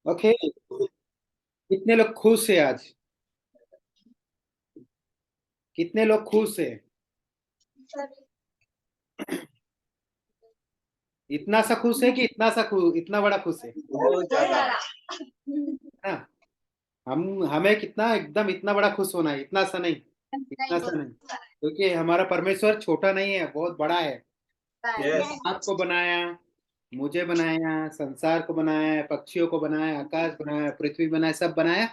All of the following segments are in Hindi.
ओके, कितने लोग खुश है आज? कितने लोग खुश है? इतना सा खुश है कि इतना सा खुश, इतना बड़ा खुश है? बहुत ज्यादा। ना, हम हमें कितना एकदम इतना बड़ा खुश होना है, इतना सा नहीं, इतना सा नहीं, क्योंकि हमारा परमेश्वर छोटा नहीं है, बहुत बड़ा है। उसने यस। आपको बनाया, मुझे बनाया, संसार को बनाया, पक्षियों को बनाया, आकाश बनाया, पृथ्वी बनाया, सब बनाया।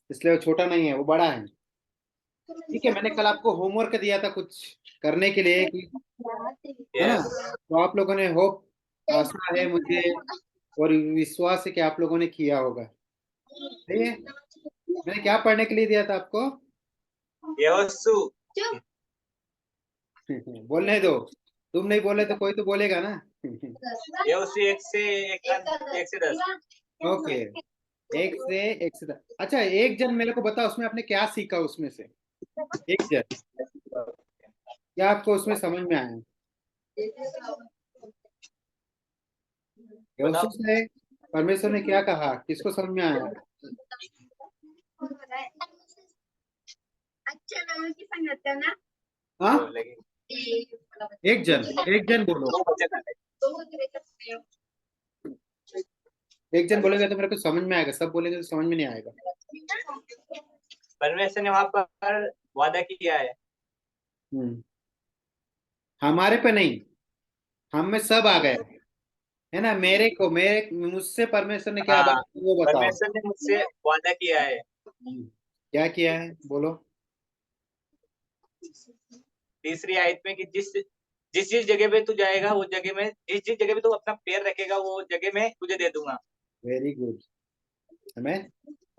इसलिए वो छोटा नहीं है, वो बड़ा है। ठीक है, मैंने कल आपको होमवर्क दिया था कुछ करने के लिए कि, है ना? यस। तो आप लोगों ने होप, आशा है मुझे और विश्वास है कि आप लोगों ने किया होगा। ठीक है, मैंने क्या पढ़ने के लिए दिया था आपको? यहोशू। बोलने दो, तुम नहीं बोले तो कोई तो बोलेगा ना। यहोशू 1 से 10। ओके, 1 से 10। अच्छा, एक जन मेरे को बता, उसमें आपने क्या सीखा उसमें से? एक जन, क्या आपको उसमें समझ में आया? बताओ। यहोशू से परमेश्वर ने क्या कहा, किसको समझ में आया? अच्छा लोगों की संगत करना। हाँ, लगी। एक जन, एक जन बोलो। एक जन बोलेगा तो मेरे को समझ में आएगा, सब बोलेंगे तो समझ में नहीं आएगा। परमेश्वर ने वहां पर वादा किया है। हम्म, हमारे पे नहीं, हम में सब आ गए, है ना? मेरे को, मेरे मुझसे परमेश्वर ने क्या बात हाँ, की वो बताओ। परमेश्वर ने मुझसे वादा किया है। क्या किया है बोलो। तीसरी आयत में कि जिस जिस जिस जगह पे तू जाएगा वो जगह में, जिस जिस जगह पे तू अपना पैर रखेगा वो जगह में तुझे दे दूंगा। Very good. हमें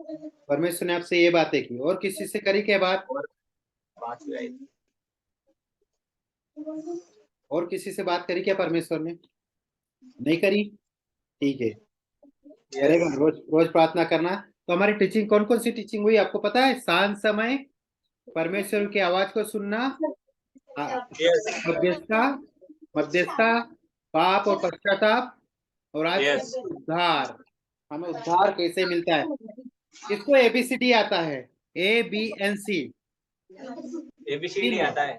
परमेश्वर ने आपसे ये बातें की, और किसी से करी क्या बात? और 5वीं आयत। और किसी से बात करी क्या परमेश्वर ने? नहीं करी? ठीक है, यस। करेगा, रोज रोज प्रार्थना करना। तो हमारी टीचिंग कौन कौन सी टीचिंग हुई आपको पता है? शांत समय, परमेश्वर की आवाज को सुनना, आ- यस। मध्यस्थता, मध्यस्थता, पाप और पश्चाताप, और आज यस। सुनिए उद्धार। हमें उद्धार कैसे मिलता है? किसको एबीसीडी आता है? ABNC, एबीसीडी तीन, आता है।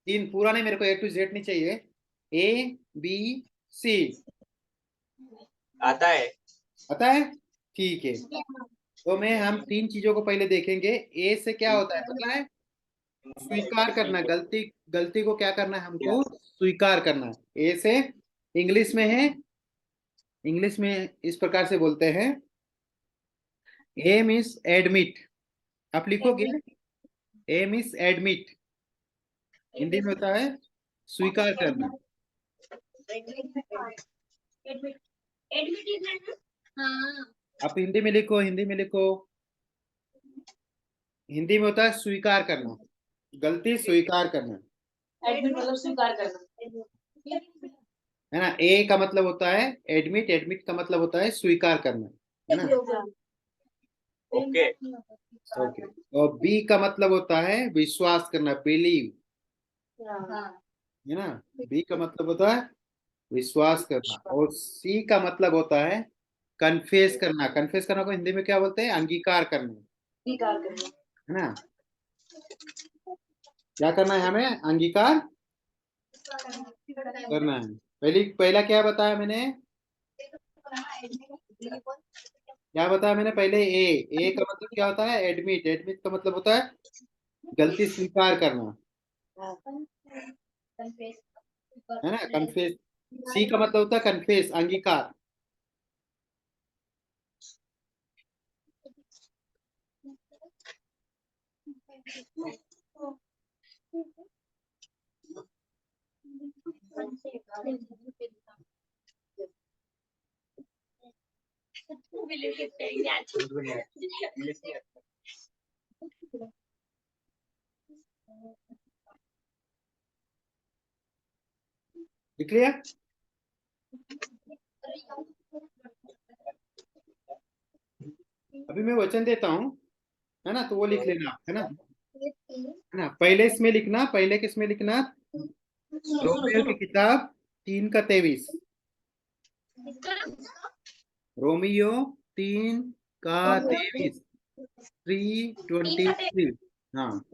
तीन पूरा नहीं, मेरे को A to Z नहीं चाहिए। ABC आता है। पता है? ठीक है, तो मैं हम तीन चीजों को पहले देखेंगे। ए से क्या होता है पता है? स्वीकार करना, गलती, गलती को क्या करना है हमको? यस। स्वीकार करना है। ए से इंग्लिश में है, इंग्लिश में इस प्रकार से बोलते हैं, ए मीन्स एडमिट। आप लिखोगे, ए मीन्स एडमिट, हिंदी में होता है स्वीकार करना। आप हिंदी में लिखो, हिंदी में लिखो, हिंदी में होता है स्वीकार करना, गलती स्वीकार करना, एडमिट मतलब स्वीकार करना। है ना? ए का मतलब होता है एडमिट, एडमिट का मतलब होता है स्वीकार करना, है ना? ओके। ओके, और बी का मतलब होता है विश्वास करना, बिलीव, है ना? बी का मतलब होता है विश्वास करना, और सी का मतलब होता है कन्फेस करना। कन्फेस करना को हिंदी में क्या बोलते हैं? अंगीकार करना, स्वीकार करना। है ना? क्या करना है हमें? अंगीकार करना है। पहला क्या बताया मैंने? क्या बताया मैंने पहले? ए का मतलब क्या होता है? एडमिट, एडमिट का मतलब होता है गलती स्वीकार करना, है ना? कन्फेस। सी का मतलब होता है कन्फेस, अंगीकार। लिख लिया? अभी मैं वचन देता हूँ, है ना? तो वो लिख लेना आप, है ना? है ना? पहले इसमें लिखना, पहले किसमें लिखना? रोमियो की किताब 3 का 23। रोमियो 3 का 23, 323। हाँ,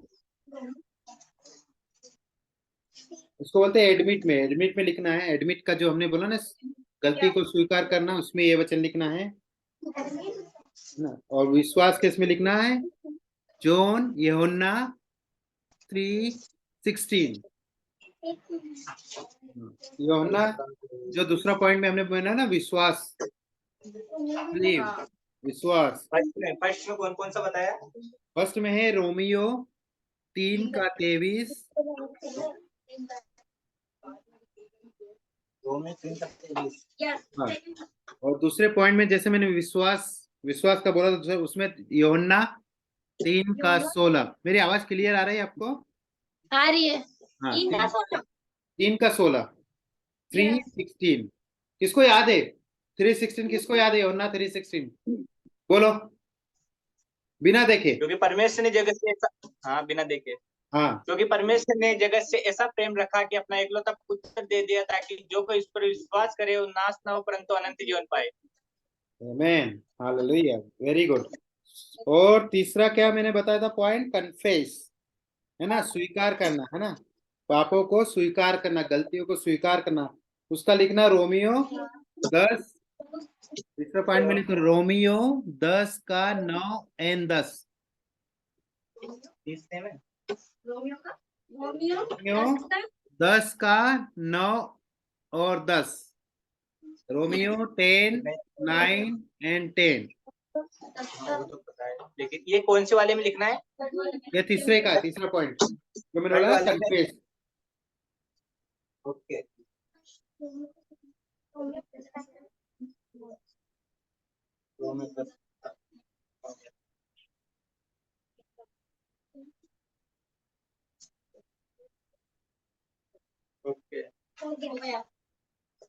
उसको बोलते हैं एडमिट में। एडमिट में लिखना है, एडमिट का जो हमने बोला ना, गलती को स्वीकार करना, उसमें ये वचन लिखना है ना। और विश्वास किस में लिखना है? जॉन यूहन्ना 3:16। यूहन्ना, जो दूसरा पॉइंट में हमने बोला ना, विश्वास, बिलीव, विश्वास। फर्स्ट में कौन कौन सा बताया? फर्स्ट में है रोमियो 3 का 23। रोमियो 3:23। हाँ, और दूसरे पॉइंट में जैसे मैंने विश्वास विश्वास का बोला था, उसमें यूहन्ना 3 का 16। मेरी आवाज क्लियर आ रही है आपको? आ रही है। हाँ, 3 3 का 16, 3:16। किसको याद है 3:16? किसको याद है यूहन्ना 3:16? बोलो, बिना देखे। क्योंकि परमेश्वर ने जगत से ऐसा, हाँ बिना देखे, हाँ, क्योंकि परमेश्वर ने जगत से ऐसा प्रेम रखा कि अपना एकलौता पुत्र दे दिया ताकि जो कोई इस पर विश्वास करे वो नाश ना हो परंतु अनंत जीवन पाए। आमेन, हालेलुया, वेरी गुड। और तीसरा क्या मैंने बताया था पॉइंट? कन्फेस, है ना, स्वीकार करना, है ना, पापों को स्वीकार करना, गलतियों को स्वीकार करना। उसका लिखना रोमियो 10। तीसरा पॉइंट में लिखो रोमियो 10 का 9 और 10। तीसरे में रोमियो रोमियो 10 का 9 और 10। रोमियो 10, 9 और 10। वो तो पता है, लेकिन ये कौन से वाले में लिखना है? ये तीसरे का, तीसरा पॉइंट जो मैंने थर्ड बोला वाले में। कन्फेस। ओके। रोमियो 10। ओके।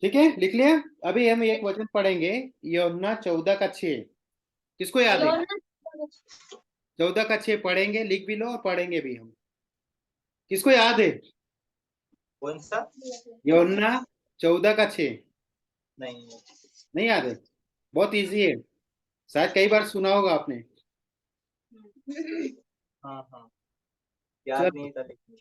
ठीक है, लिख लिया। अभी हम एक वचन पढ़ेंगे, यूहन्ना 14 का 6। किसको याद है? 14 का 6 पढ़ेंगे, लिख भी लो और पढ़ेंगे भी हम। किसको याद है? कौन सा? यूहन्ना 14 का 6। नहीं। नहीं याद है? बहुत इजी है, शायद कई बार सुना होगा आपने। हाँ हाँ, याद चलो, नहीं था लेकिन।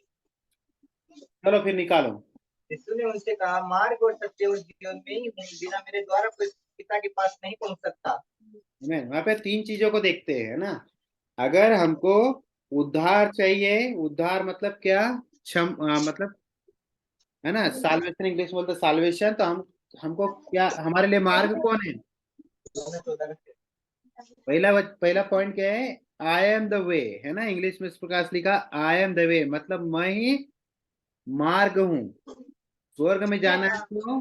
चलो फिर निकालो। यीशु ने उनसे कहा, मार्ग और सत्य और जीवन में ही हूँ, बिना मेरे द्वारा कोई पिता के पास नहीं पहुंच सकता। आमीन। वहां पे 3 चीजों को देखते हैं, है ना। अगर हमको उद्धार चाहिए, उद्धार मतलब क्या? मतलब, है ना, साल्वेशन इंग्लिश में बोलते साल्वेशन। तो हमको क्या, हमारे लिए मार्ग कौन है? रोमियो 14 का। पहला पॉइंट क्या है? आई एम द वे, है ना। इंग्लिश में इस प्रकार से लिखा, आई एम द वे, मतलब मैं ही मार्ग हूँ। स्वर्ग में जाना है तो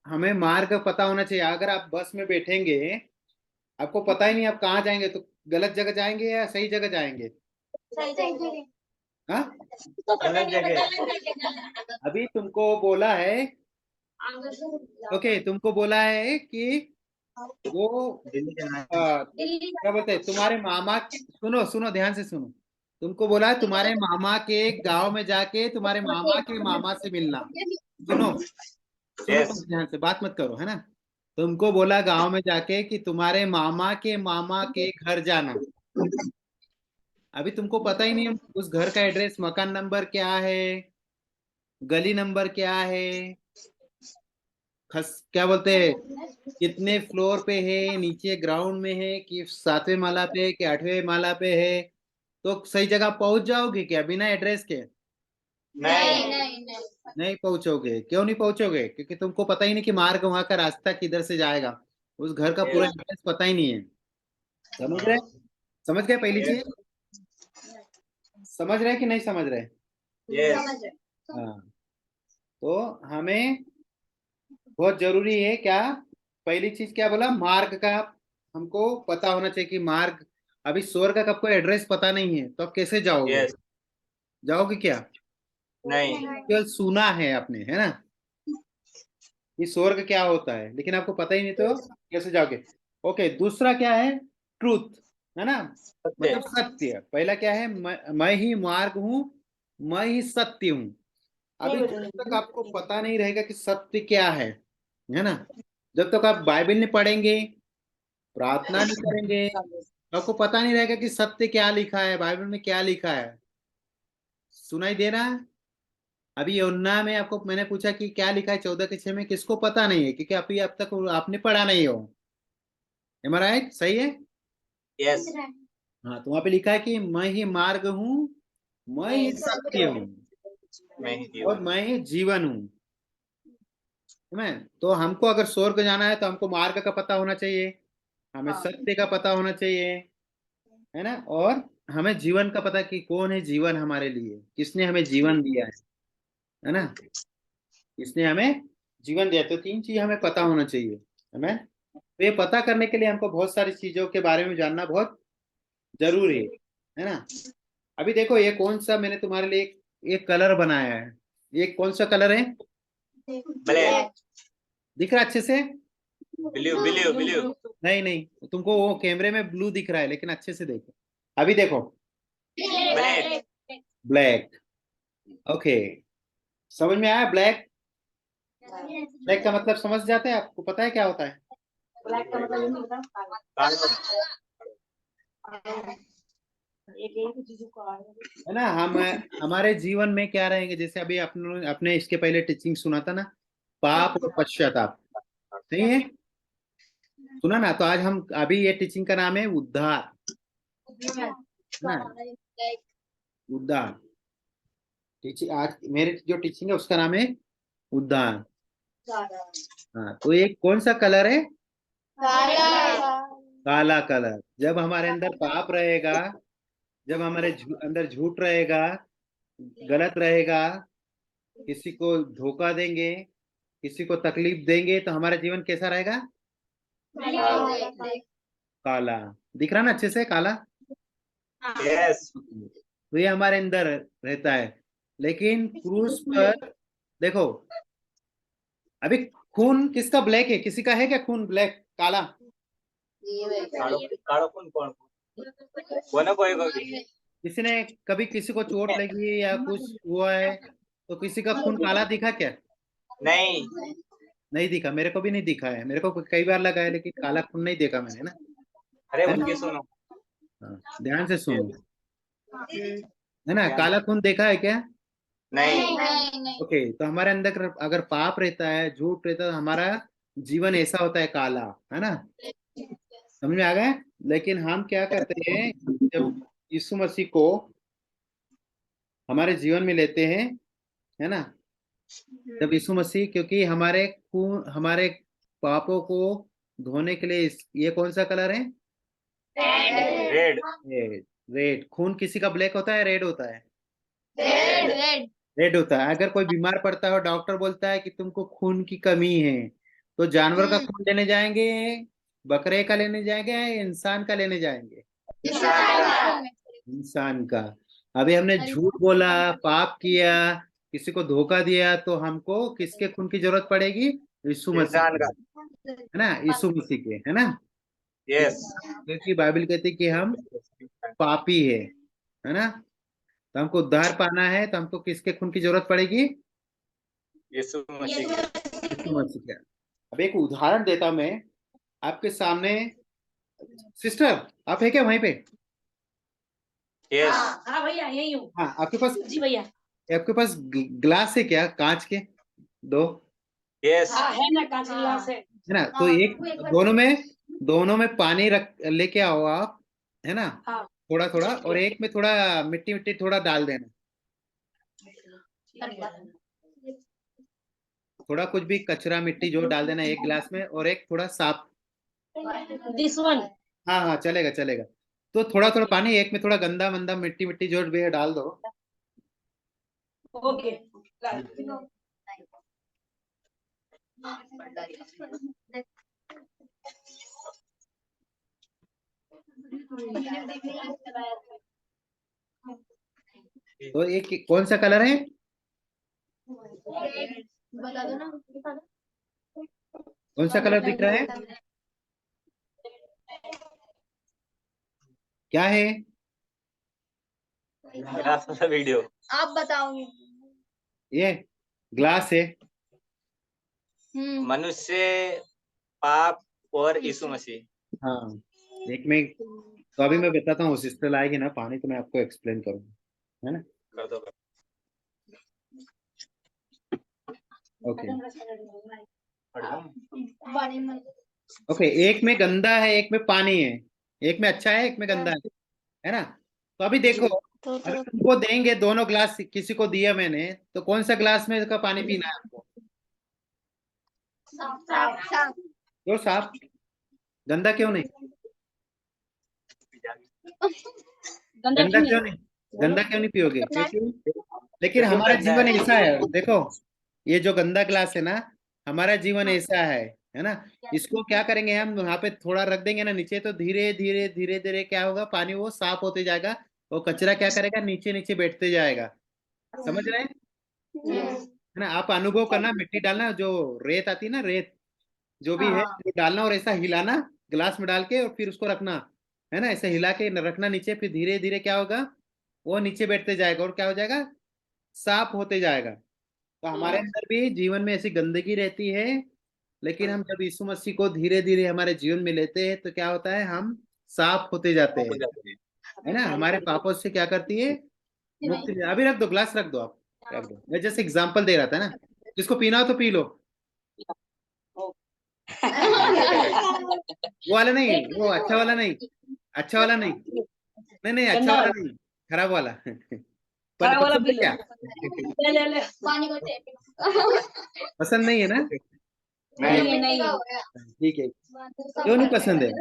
हमें मार्ग पता होना चाहिए। अगर आप बस में बैठेंगे, आपको पता ही नहीं आप कहाँ जाएंगे, तो गलत जगह जाएंगे या सही जगह जाएंगे? हाँ, गलत जगह। अभी तुमको बोला है, ओके, तुमको बोला है कि वो दिल्ली जाना है। क्या बोलते हैं, तुम्हारे मामा, सुनो सुनो ध्यान से सुनो। तुमको बोला है तुम्हारे मामा के गांव में जाके तुम्हारे मामा के मामा से मिलना। सुनो, सुनो यस। तुम ध्यान से, बात मत करो, है ना। तुमको बोला गांव में जाके कि तुम्हारे मामा के घर जाना। अभी तुमको पता ही नहीं उस घर का एड्रेस, मकान नंबर क्या है, गली नंबर क्या है, क्या बोलते हैं, कितने फ्लोर पे है, नीचे ग्राउंड में है कि 7वें माला पे है कि 8वें माला पे है। तो सही जगह पहुंच जाओगे क्या बिना एड्रेस के? नहीं। नहीं पहुंचोगे। क्यों नहीं पहुंचोगे? क्योंकि तुमको पता ही नहीं कि मार्ग वहां का रास्ता किधर से जाएगा। उस घर का पूरा एड्रेस पता ही नहीं है। समझ रहे? समझ गए पहली चीज? समझ रहे कि नहीं समझ रहे? यस। हाँ, तो हमें बहुत जरूरी है क्या? पहली चीज क्या बोला? मार्ग का हमको पता होना चाहिए कि मार्ग। अभी स्वर्ग का आपको एड्रेस पता नहीं है तो आप कैसे जाओगे? यस। जाओगे क्या? नहीं। केवल सुना है आपने, है ना, कि स्वर्ग क्या होता है, लेकिन आपको पता ही नहीं तो कैसे जाओगे? ओके, दूसरा क्या है? ट्रूथ, है ना, सत्य। मतलब सत्य। पहला क्या है? मैं ही मार्ग हूं, मैं ही सत्य हूं। अभी जब तक आपको पता नहीं रहेगा कि सत्य क्या है ना, जब तक आप बाइबल नहीं पढ़ेंगे, प्रार्थना नहीं करेंगे तो आपको पता नहीं रहेगा कि सत्य क्या लिखा है, बाइबल में क्या लिखा है। सुनाई दे रहा है? अभी यूहन्ना में आपको मैंने पूछा कि क्या लिखा है 14 के 6 में, किसको पता नहीं है, क्योंकि अभी अब तक आपने पढ़ा नहीं हो। Am I right? सही है? यस, हाँ, तो वहां पे लिखा है कि मैं ही मार्ग हूँ, मैं ही सत्य हूँ मैं ही और जीवन। मैं ही जीवन हूँ। तो हमको अगर स्वर्ग जाना है तो हमको मार्ग का पता होना चाहिए, हमें सत्य का पता होना चाहिए, है ना, और हमें जीवन का पता कि कौन है जीवन हमारे लिए, किसने हमें जीवन दिया है ना, किसने हमें जीवन दिया। तो 3 चीज हमें पता होना चाहिए हमें। तो ये पता करने के लिए हमको बहुत सारी चीजों के बारे में जानना बहुत जरूरी है ना। अभी देखो ये कौन सा मैंने तुम्हारे लिए एक कलर बनाया है, ये कौन सा कलर है, ब्लैक, दिख रहा है अच्छे से? Blue, blue, blue. नहीं नहीं, तुमको वो कैमरे में ब्लू दिख रहा है, लेकिन अच्छे से देखो। अभी देखो, ब्लैक, ब्लैक। ओके, समझ में आया? ब्लैक, ब्लैक का मतलब समझ जाते हैं? आपको पता है क्या होता है? ब्लैक का मतलब ये नहीं होता काला। है ना, हम हमारे जीवन में क्या रहेंगे, जैसे अभी अपने अपने इसके पहले टीचिंग सुना था ना, पाप और पश्चाताप, सही है? सुना ना? तो आज हम अभी ये टीचिंग का नाम है उद्धार, है ना, उद्धार। टीचिंग आज मेरे जो टीचिंग है उसका नाम है उद्धार। हाँ, तो ये कौन सा कलर है? काला कलर। जब हमारे अंदर पाप रहेगा, जब हमारे अंदर झूठ रहेगा, गलत रहेगा, किसी को धोखा देंगे, किसी को तकलीफ देंगे, तो हमारा जीवन कैसा रहेगा? काला। दिख रहा ना अच्छे से? काला। यस, तो ये हमारे अंदर रहता है। लेकिन क्रूस पर देखो, अभी खून किसका ब्लैक है? किसी का है क्या खून ब्लैक, काला? कालो, कालो कौन कौन कोना कोई कोई। किसी ने कभी किसी को चोट लगी या कुछ हुआ है तो किसी का खून काला दिखा क्या? नहीं, नहीं दिखा, मेरे को भी नहीं दिखा है, मेरे को कई बार लगा है, लेकिन काला खून नहीं देखा मैंने ना। अरे है ना? उनकी सुनो। हाँ, ध्यान से सुनो, Yes. है ना, काला खून देखा है क्या? नहीं, ओके, तो हमारे अंदर अगर पाप रहता है, झूठ रहता है, तो हमारा जीवन ऐसा होता है काला, है ना, समझ में आ गया? लेकिन हम क्या करते हैं, जब यीशु मसीह को हमारे जीवन में लेते हैं, है ना, जब यीशु मसीह, क्योंकि हमारे खून, हमारे पापों को धोने के लिए ये कौन सा कलर है? Red, red. रेड। खून किसी का ब्लैक होता है, रेड होता है? रेड रेड होता है। अगर कोई बीमार पड़ता है और डॉक्टर बोलता है कि तुमको खून की कमी है, तो जानवर का खून लेने जाएंगे, बकरे का लेने जाएंगे, इंसान का लेने जाएंगे? इंसान का। अभी हमने झूठ बोला, पाप किया, किसी को धोखा दिया, तो हमको किसके खून की जरूरत पड़ेगी? यीशु मसीह इंसान की, का। है ना, यीशु मसीह के, है ना, यस, क्योंकि बाइबल कहती है कि हम पापी है ना, तो हमको उद्धार पाना है, तो हमको किसके खून की जरूरत पड़ेगी? यीशु मसीह के। यीशु मसीह का। अब एक उदाहरण देता हूं मैं आपके सामने। सिस्टर, आप है क्या वहीं पे? यस, हाँ भैया यही हूँ हाँ, जी भैया आपके पास ग्लास है क्या, कांच के दो? यस, हाँ है ना कांच गिलास है है ना, तो एक दोनों में पानी रख लेके आओ आप, है ना, हाँ थोड़ा थोड़ा, और एक में थोड़ा मिट्टी मिट्टी थोड़ा डाल देना, थोड़ा कुछ भी कचरा मिट्टी जो डाल देना एक गिलास में, और एक थोड़ा साफ। दिस वन हाँ हाँ, चलेगा चलेगा। तो थोड़ा थोड़ा पानी, एक में थोड़ा गंदा मंदा मिट्टी मिट्टी जो भी है डाल दो। ओके तो एक कौन सा कलर है? बता दो ना कौन सा कलर दिख रहा है? क्या है? वीडियो। आप बताओ ये ग्लास है। मनुष्य, पाप और यीशु मसीह। हाँ, एक में तो अभी मैं बताता हूँ, सिस्टर लाएगी ना पानी तो मैं आपको एक्सप्लेन करूंगा, है ना। कर दो। ओके पानी में ओके, एक में गंदा है एक में पानी है, एक में अच्छा है एक में गंदा है ना। तो अभी देखो, अगर तुमको देंगे दोनों ग्लास, किसी को दिया मैंने, तो कौन सा ग्लास में का पानी पीना है आपको? साफ जो साफ, गंदा क्यों नहीं? गंदा क्यों नहीं? गंदा क्यों नहीं पियोगे? क्योंकि लेकिन क्योंकि वो हमारा गंदा जीवन है। ऐसा है, देखो ये जो गंदा ग्लास है ना, हमारा जीवन ऐसा है ना। इसको क्या करेंगे हम, वहां पे थोड़ा रख देंगे ना नीचे, तो धीरे धीरे धीरे धीरे क्या होगा, पानी वो साफ होते जाएगा। वो कचरा क्या करेगा, नीचे नीचे बैठते जाएगा। समझ रहे हैं? है ना। आप अनुभव करना, मिट्टी डालना, जो रेत आती है ना, रेत जो भी है वो डालना, और ऐसा हिलाना ग्लास में डाल के, और फिर उसको रखना, है ना। ऐसे हिला के रखना नीचे, फिर धीरे धीरे क्या होगा, वो नीचे बैठते जाएगा और क्या हो जाएगा, साफ होते जाएगा। तो हमारे अंदर भी जीवन में ऐसी गंदगी रहती है, लेकिन हम जब यीशु मसीह को धीरे धीरे हमारे जीवन में लेते हैं तो क्या होता है, हम साफ होते जाते हो हैं, जाती है। है ना। हमारे पापों से क्या करती है, मुक्ति। अभी रख दो ग्लास, रख दो आप, रख दो। मैं जैसे एग्जांपल दे रहा था ना, जिसको पीना हो तो पी लो। वो वाला नहीं, वो अच्छा वाला नहीं, अच्छा वाला नहीं, नहीं नहीं अच्छा वाला नहीं, खराब वाला। खराब वाला पसंद पी है लो। क्या? ले पानी को पसंद नहीं है ना? नहीं, नहीं। ठीक है, क्यों नहीं पसंद है?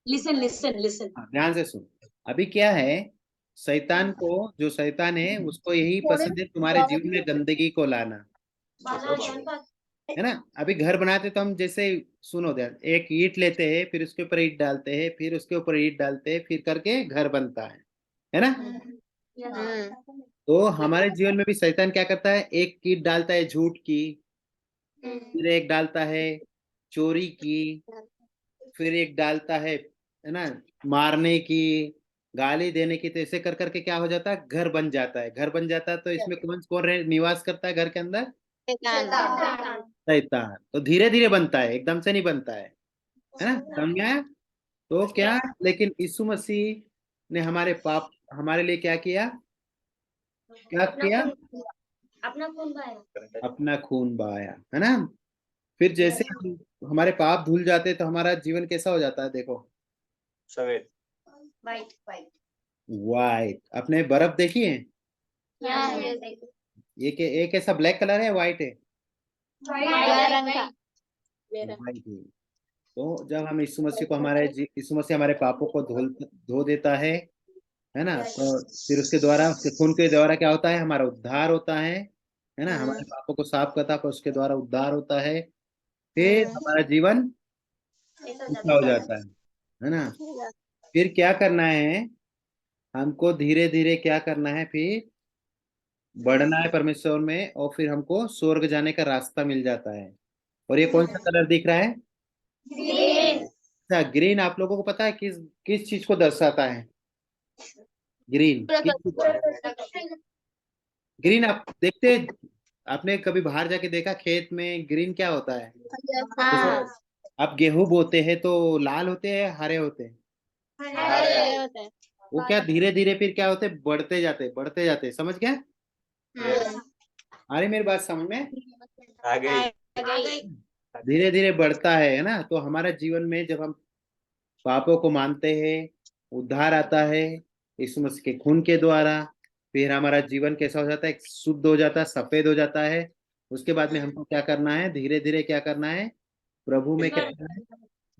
Listen listen listen. हाँ, ध्यान से सुन। अभी क्या है, शैतान को, जो शैतान है उसको यही पसंद है, तुम्हारे जीवन में गंदगी को लाना, है ना। अभी घर बनाते तो हम जैसे, सुनो ध्यान, एक ईंट लेते हैं, फिर उसके ऊपर ईंट डालते हैं, फिर उसके ऊपर ईंट डालते हैं, फिर करके घर बनता है ना। तो हमारे जीवन में भी शैतान क्या करता है, एक ईंट डालता है झूठ की, फिर एक डालता है चोरी की, फिर एक डालता है ना, मारने की, गाली देने की। तो ऐसे कर करके क्या हो जाता है, घर बन जाता है। घर बन जाता है तो इसमें कौन कौन निवास करता है घर के अंदर? शैतान। तो धीरे धीरे बनता है, एकदम से नहीं बनता है ना, समझ में आया? तो क्या, लेकिन यीशु मसीह ने हमारे पाप, हमारे लिए क्या किया, क्या किया? अपना खून बहाया। अपना खून बहाया, है ना। फिर जैसे हमारे पाप धुल जाते तो हमारा जीवन कैसा हो जाता है, देखो, सफेद। White white white. आपने बर्फ देखी है? एक ऐसा ब्लैक कलर है, व्हाइट है? रंग का व्हाइट है। तो जब हम यीशु मसीह को, यीशु मसीह हमारे पापों को धो देता है ना, तो फिर उसके द्वारा, उसके खून के द्वारा क्या होता है, हमारा उद्धार होता है ना। हमारे पापों को साफ करता है, फिर उसके द्वारा उद्धार होता है, फिर हमारा जीवन अच्छा हो जाता है ना। फिर क्या करना है, हमको धीरे धीरे क्या करना है, फिर बढ़ना है परमेश्वर में, और फिर हमको स्वर्ग जाने का रास्ता मिल जाता है। और ये कौन सा कलर दिख रहा है? ग्रीन अच्छा, ग्रीन आप लोगों को पता है किस किस चीज को दर्शाता है? ग्रीन किस चीज को? ग्रीन आप देखते, आपने कभी बाहर जाके देखा खेत में ग्रीन क्या होता है? जैसे आप गेहूं बोते हैं तो लाल होते हैं, हरे होते हैं? वो क्या धीरे धीरे फिर क्या होते, बढ़ते जाते, समझ गया? आ रही मेरी बात समझ में? आ गई। धीरे धीरे बढ़ता है ना। तो हमारा जीवन में जब हम पापों को मानते हैं, उद्धार आता है यीशु मसीह के खून के द्वारा, फिर हमारा जीवन कैसा हो जाता है, शुद्ध हो जाता है, सफेद हो जाता है। उसके बाद में हमको क्या करना है, धीरे धीरे क्या करना है, प्रभु में क्या करना है,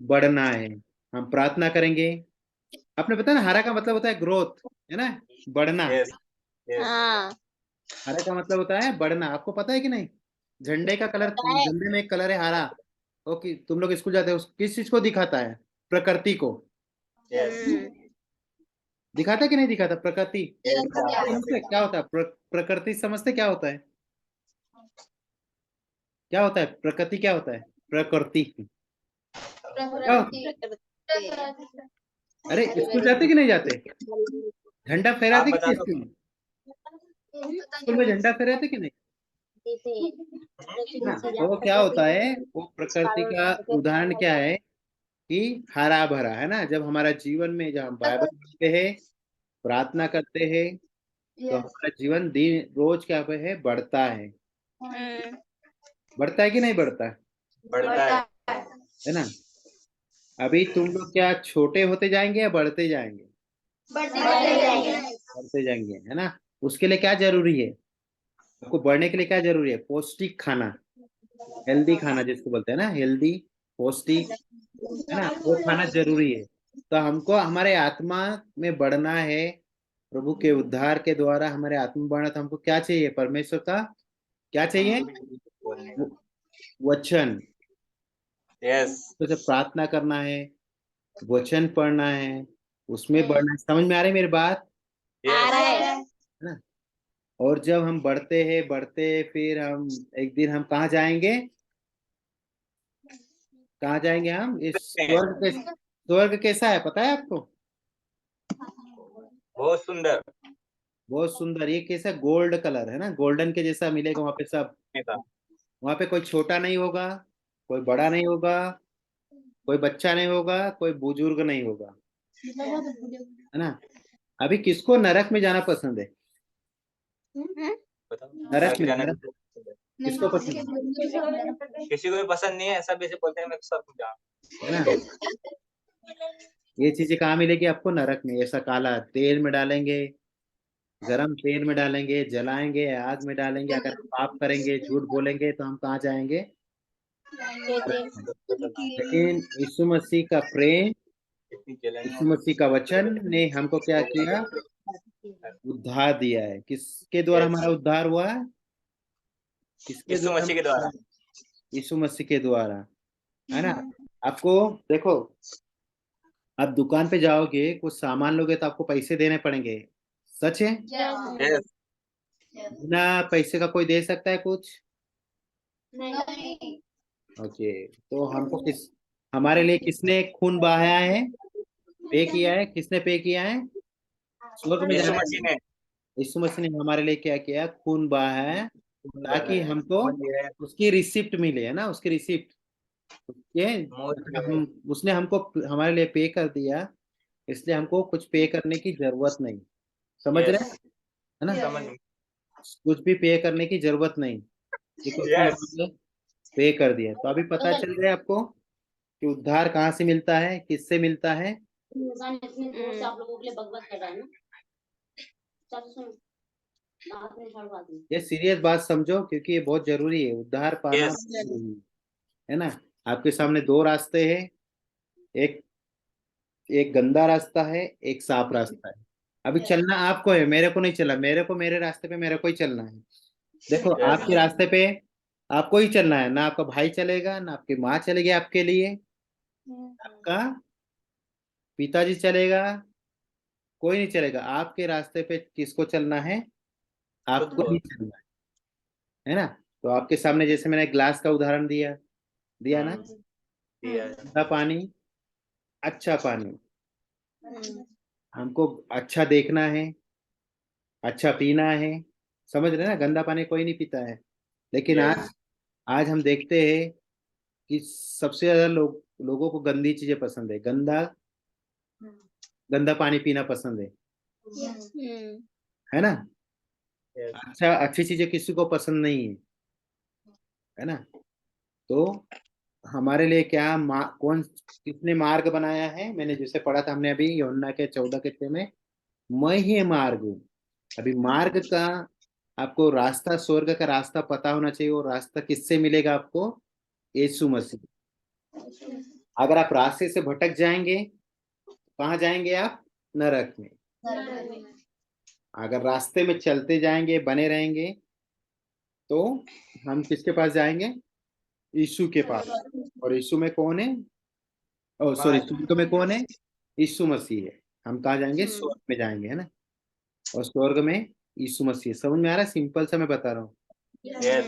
बढ़ना है। हम प्रार्थना करेंगे। आपने पता ना, हरा का मतलब होता है ग्रोथ, है ना, बढ़ना। Yes yes. हरा का मतलब होता है बढ़ना, आपको पता है कि नहीं? झंडे का कलर, झंडे में एक कलर है हरा। ओके, तुम लोग स्कूल जाते हो, किस चीज को दिखाता है? प्रकृति को यस दिखाता है कि नहीं दिखाता? प्रकृति समझते यस। क्या होता है? प्रकृति समझते क्या होता है? क्या होता है प्रकृति? क्या होता है प्रकृति? क्या होता है? अरे स्कूल जाते कि नहीं जाते? झंडा आप फहराते कि बता नहीं दो। स्कूल में? स्कूल में झंडा फहराते कि नहीं? है ना। तो क्या होता है, वो प्रकृति का उदाहरण क्या है, कि हरा भरा, है ना। जब हमारा जीवन में जब हम बाइबल पढ़ते हैं, प्रार्थना करते हैं, तो हमारा जीवन दिन रोज क्या है, बढ़ता है। बढ़ता है कि नहीं बढ़ता बढ़ता है। है ना। अभी तुम लोग क्या छोटे होते जाएंगे या बढ़ते जाएंगे? बढ़ते जाएंगे, है ना। उसके लिए क्या जरूरी है? आपको बढ़ने के लिए क्या जरूरी है? पौष्टिक खाना, हेल्दी खाना जिसको बोलते हैं ना, हेल्दी, पौष्टिक, है ना, वो खाना जरूरी है। तो हमको हमारे आत्मा में बढ़ना है, प्रभु के उद्धार के द्वारा हमारे आत्मा बढ़ना। तो हमको क्या चाहिए? परमेश्वर का क्या चाहिए? वचन। यस। तो जब प्रार्थना करना है, वचन पढ़ना है, उसमें बढ़ना है। समझ में आ रही है मेरी बात? है ना। और जब हम बढ़ते फिर हम एक दिन हम कहाँ जाएंगे? कहाँ जाएंगे हम? इस स्वर्ग कैसा है पता है आपको? बहुत सुंदर। बहुत सुंदर। ये कैसा गोल्ड कलर है ना, गोल्डन के जैसा मिलेगा वहां पे सब। वहां पे कोई छोटा नहीं होगा, कोई बड़ा नहीं होगा, कोई बच्चा नहीं होगा, कोई बुजुर्ग नहीं होगा, है ना। अभी किसको नरक में जाना पसंद है? नरक में, जाना नरक किसको पसंद है? किसी को भी पसंद नहीं है, सब ऐसे बोलते हैं मैं सब कुछ है ना। ये चीजें कहाँ मिलेगी आपको? नरक में। ऐसा काला तेल में डालेंगे, गरम तेल में डालेंगे, जलाएंगे, आग में डालेंगे। अगर हम पाप करेंगे, झूठ बोलेंगे, तो हम कहाँ जाएंगे? नरक में। लेकिन यीशु मसीह का प्रेम, इतनी जलन यीशु मसीह का वचन ने हमको क्या किया? उद्धार दिया है। किसके द्वारा हमारा उद्धार हुआ है? किसके यीशु द्वारा मसीह के द्वारा। यीशु मसीह के द्वारा, है ना। आपको देखो, आप दुकान पे जाओगे, कुछ सामान लोगे तो आपको पैसे देने पड़ेंगे। सच है? यस। बिना पैसे का कोई दे सकता है कुछ? ओके। तो हमको हमारे लिए किसने खून बहाया है, पे किया है? किसने पे किया है? स्वर्ग में यीशु जाने के मसीह लिए ने। यीशु मसीह ने हमारे लिए क्या किया? खून बहाया है, ताकि हमको उसकी रिसिप्ट मिले, है ना, उसकी रिसिप्ट। ये हम उसने हमको हमारे लिए पे कर दिया, इसलिए हमको कुछ पे करने की जरूरत नहीं। समझ रहे हैं? है ना। समझ। कुछ भी पे करने की जरूरत नहीं, क्योंकि उसने यस। हमारे लिए पे कर दिया। तो अभी पता चल गया आपको कि उद्धार कहाँ से मिलता है, किससे मिलता है? इंसान इतने जोर से आप लोगों के लिए बकबक कर रहा है ना। चल सुन, बात में हर बात में। ये सीरियस बात समझो, क्योंकि ये बहुत जरूरी है। उद्धार पाना यस। बहुत जरूरी है ना। आपके सामने दो रास्ते हैं, एक एक गंदा रास्ता है, एक साफ रास्ता है। अभी चलना आपको है, मेरे को नहीं चलना। मेरे को मेरे रास्ते पे मेरे को ही चलना है। देखो, Yes. आपके रास्ते पे आपको ही चलना है ना। आपका भाई चलेगा, ना आपकी माँ चलेगी आपके लिए, आपका पिताजी चलेगा, कोई नहीं चलेगा। आपके रास्ते पे किसको चलना है? आपको ही चलना है ना। तो आपके सामने जैसे मैंने ग्लास का उदाहरण दिया दिया ना, गंदा पानी, अच्छा पानी। हमको अच्छा देखना है, अच्छा पीना है। समझ रहे हैं ना। गंदा पानी कोई नहीं पीता है। लेकिन आज आज हम देखते हैं कि सबसे ज्यादा लोगों को गंदी चीजें पसंद है। गंदा गंदा पानी पीना पसंद है ना। अच्छा, अच्छी चीजें किसी को पसंद नहीं है ना। तो हमारे लिए क्या कौन किसने मार्ग बनाया है? मैंने जैसे पढ़ा था हमने अभी यूहन्ना के 14 के में, मैं ही मार्ग हूँ। अभी मार्ग का आपको रास्ता, स्वर्ग का रास्ता पता होना चाहिए। और रास्ता किससे मिलेगा आपको? यीशु मसीह। अगर आप रास्ते से भटक जाएंगे, कहाँ जाएंगे आप? नरक में। अगर रास्ते में चलते जाएंगे, बने रहेंगे, तो हम किसके पास जाएंगे? यीशु के पास। और यीशु में कौन है? ओ सॉरी, स्वर्ग में कौन है? यीशु मसीह है। हम कहाँ जाएंगे? स्वर्ग में जाएंगे, है ना। और स्वर्ग में यीशु मसीह। समझ में आ रहा है? सिंपल सा मैं बता रहा हूँ, यस।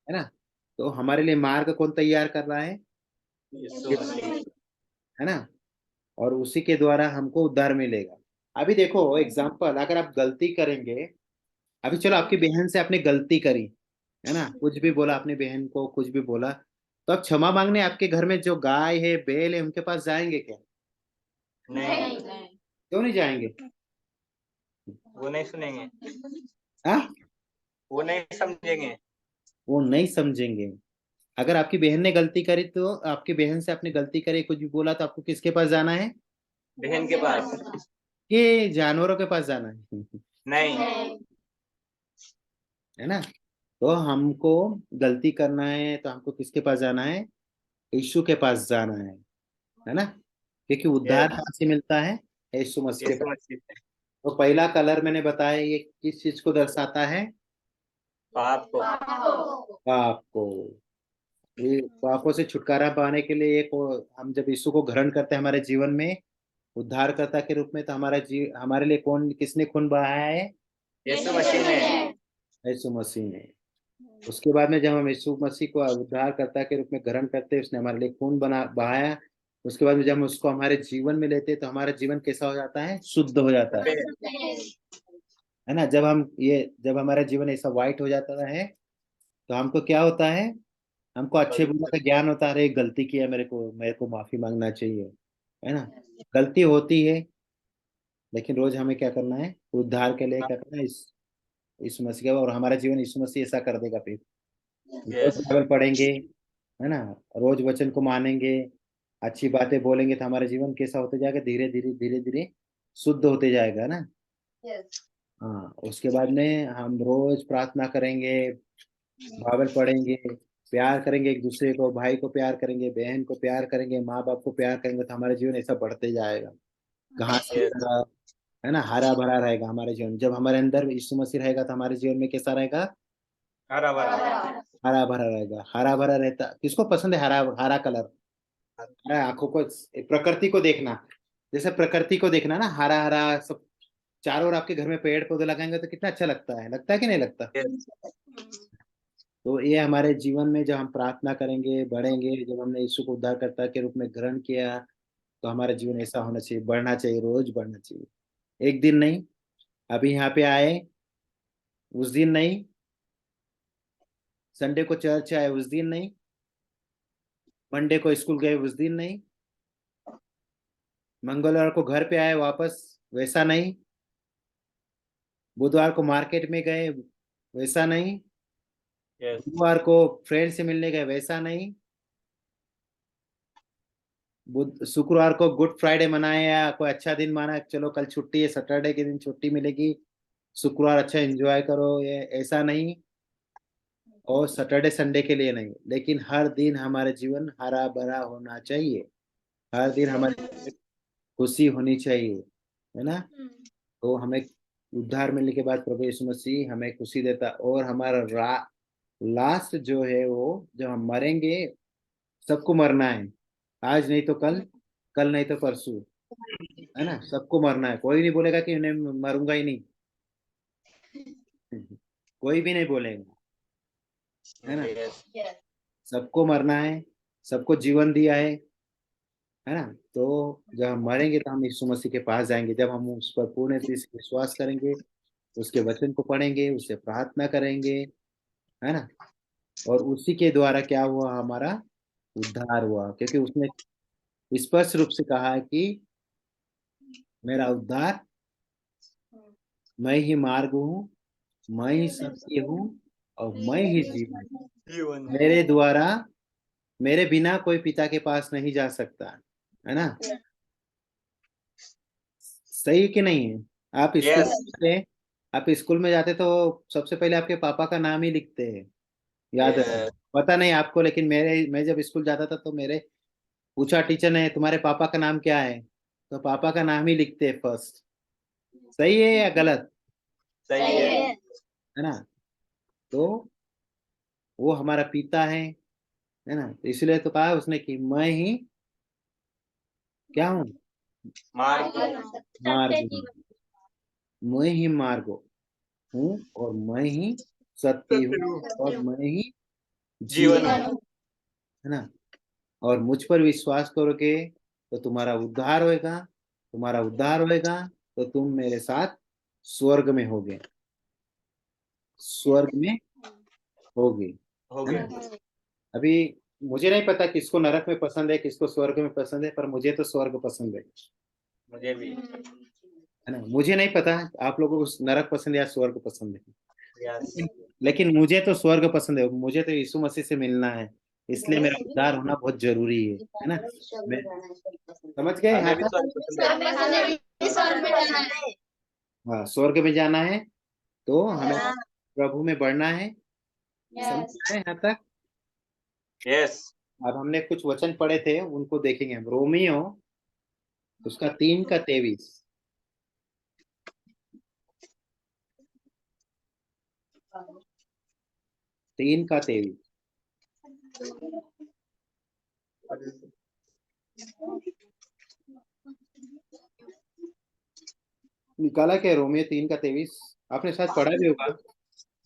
है ना। तो हमारे लिए मार्ग कौन तैयार कर रहा है? यीशु मसीह। है ना। और उसी के द्वारा हमको उद्धार मिलेगा। अभी देखो एग्जाम्पल, अगर आप गलती करेंगे, अभी चलो आपकी बहन से आपने गलती करी, है ना, कुछ भी बोला अपनी बहन को, कुछ भी बोला, तो अब क्षमा मांगने आपके घर में जो गाय है बैल है उनके पास जाएंगे क्या? नहीं, क्यों नहीं जाएंगे? वो नहीं सुनेंगे, हाँ, वो नहीं समझेंगे। वो नहीं समझेंगे। अगर आपकी बहन ने गलती करी तो आपकी बहन से आपने गलती करी, कुछ भी बोला तो आपको किसके पास जाना है? बहन के पास कि जानवरों के पास जाना है? नहीं। है ना? तो हमको गलती करना है तो हमको किसके पास जाना है? यीशु के पास जाना है ना? क्योंकि उद्धार यस, कहाँ से मिलता है? यीशु मसीह के यीशु पास। मसीह से। तो पहला कलर मैंने बताया, ये किस चीज को दर्शाता है? पाप को। पाप को। ये पापों से छुटकारा पाने के लिए एक हम जब यीशु को ग्रहण करते हैं हमारे जीवन में उद्धारकर्ता के रूप में, तो हमारे लिए कौन किसने खून बहाया है? यीशु मसीह ने। यीशु मसीह ने। उसके बाद में जब हम यीशु मसीह को उद्धारकर्ता के रूप में ग्रहण करते हैं, उसने हमारे लिए खून बना बहाया। उसके बाद में जब हम उसको हमारे जीवन में लेते हैं तो हमारा जीवन कैसा हो जाता है? शुद्ध हो जाता है ना? जब हमारा जीवन ऐसा वाइट हो जाता है तो हमको क्या होता है? हमको अच्छे बुरे का ज्ञान होता है, अरे गलती किया, मेरे को माफी मांगना चाहिए। है ना? गलती होती है, लेकिन रोज हमें क्या करना है? उद्धार के लिए क्या करना है? यीशु मसीह का, और हमारा जीवन यीशु मसीह ऐसा कर देगा फिर। रोज यस, बाइबल पढ़ेंगे, है ना? रोज वचन को मानेंगे, अच्छी बातें बोलेंगे, तो हमारा जीवन कैसा होते जाएगा? धीरे धीरे धीरे धीरे शुद्ध होते जाएगा ना? हाँ, उसके बाद में हम रोज प्रार्थना करेंगे, बाइबल पढ़ेंगे, प्यार करेंगे एक दूसरे को, भाई को प्यार करेंगे, बहन को प्यार करेंगे, माँ बाप को प्यार करेंगे, तो हमारा जीवन ऐसा बढ़ते जाएगा। घास की यस, तरह, है ना? हरा भरा रहेगा हमारा जीवन। जब हमारे अंदर यीशु मसीह रहेगा तो हमारे जीवन में कैसा रहेगा? हरा भरा। हरा भरा रहेगा। हरा भरा रहता, किसको पसंद है हरा हरा कलर? हरा आंखों को, प्रकृति को देखना, जैसे प्रकृति को देखना ना, हरा हरा सब चारों ओर आपके घर में पेड़ पौधे लगाएंगे तो कितना अच्छा लगता है कि नहीं लगता? यस, तो ये हमारे जीवन में जब हम प्रार्थना करेंगे, बढ़ेंगे, जब हमने यीशु को उद्धारकर्ता के रूप में ग्रहण किया, तो हमारा जीवन ऐसा होना चाहिए, बढ़ना चाहिए, रोज बढ़ना चाहिए। एक दिन नहीं, अभी यहाँ पे आए उस दिन नहीं, संडे को चर्च आए उस दिन नहीं, मंडे को स्कूल गए उस दिन नहीं, मंगलवार को घर पे आए वापस वैसा नहीं, बुधवार को मार्केट में गए वैसा नहीं, यस, बुधवार को फ्रेंड से मिलने गए वैसा नहीं, बुध शुक्रवार को गुड फ्राइडे मनाए या कोई अच्छा दिन माना, चलो कल छुट्टी है, सैटरडे के दिन छुट्टी मिलेगी, शुक्रवार अच्छा एंजॉय करो, ये ऐसा नहीं। और सैटरडे संडे के लिए नहीं, लेकिन हर दिन हमारे जीवन हरा भरा होना चाहिए, हर दिन हमारी खुशी होनी चाहिए, है ना? तो हमें उद्धार मिलने के बाद प्रभु यीशु मसीह हमें खुशी देता, और हमारा लास्ट जो है वो, जब हम मरेंगे, सबको मरना है, आज नहीं तो कल, कल नहीं तो परसों, है ना? सबको मरना है, कोई नहीं बोलेगा कि मैं मरूंगा ही नहीं। कोई भी नहीं बोलेगा, है ना? यस, सबको मरना है, सबको जीवन दिया है ना? तो जब हम मरेंगे तो हम यीशु मसीह के पास जाएंगे, जब हम उस पर पूर्ण रीति से विश्वास करेंगे, उसके वचन को पढ़ेंगे, उससे प्रार्थना करेंगे, है ना? और उसी के द्वारा क्या हुआ? हमारा उद्धार हुआ, क्योंकि उसने स्पष्ट रूप से कहा है कि मेरा उद्धार, मैं ही मार्ग हूँ, मैं ही सत्य हूँ, और मैं ही जीवन हूँ। जीवन। मेरे द्वारा, मेरे बिना कोई पिता के पास नहीं जा सकता, है ना? सही है कि नहीं है? आप स्कूल यस, में जाते, आप स्कूल में जाते तो सबसे पहले आपके पापा का नाम ही लिखते हैं, याद है? यस, पता नहीं आपको, लेकिन मैं जब स्कूल जाता था तो मेरे पूछा टीचर ने, तुम्हारे पापा का नाम क्या है? तो पापा का नाम ही लिखते हैं फर्स्ट। सही है या गलत? सही है। है ना? तो वो हमारा पिता है ना? तो इसलिए तो कहा उसने कि मैं ही क्या हूँ? मार्ग। मार्ग हूँ। मैं ही मार्ग हूँ, और मैं ही सत्य हूँ, और मैं ही जीवन। जीवन हूँ, है ना? और मुझ पर विश्वास करोगे तो तुम्हारा उद्धार होएगा, तुम्हारा उद्धार होएगा तो तुम मेरे साथ स्वर्ग में होगे, स्वर्ग में होगे, हो है गया। ना? अभी मुझे नहीं पता किसको नरक में पसंद है, किसको स्वर्ग में पसंद है, पर मुझे तो स्वर्ग पसंद है मुझे भी। ना। मुझे नहीं पता आप लोगों को नरक पसंद है या स्वर्ग पसंद है, यस। लेकिन मुझे तो स्वर्ग पसंद है। मुझे तो यीशु मसीह से मिलना है, इसलिए मेरा उद्धार होना बहुत जरूरी है ना। मैं समझ गए यहाँ हमें भी तक? स्वर्ग पसंद है। स्वर्ग में जाना है। हाँ, स्वर्ग में जाना है तो हमें हाँ। प्रभु में बढ़ना है। समझ यस। गए यहाँ तक? यस। अब हमने कुछ वचन पढ़े थे, उनको देखेंगे हम। रोमियो उसका 3 का 23। 3 का 23 निकाला क्या? रोमियो 3 का 23 आपने शायद पढ़ा भी होगा।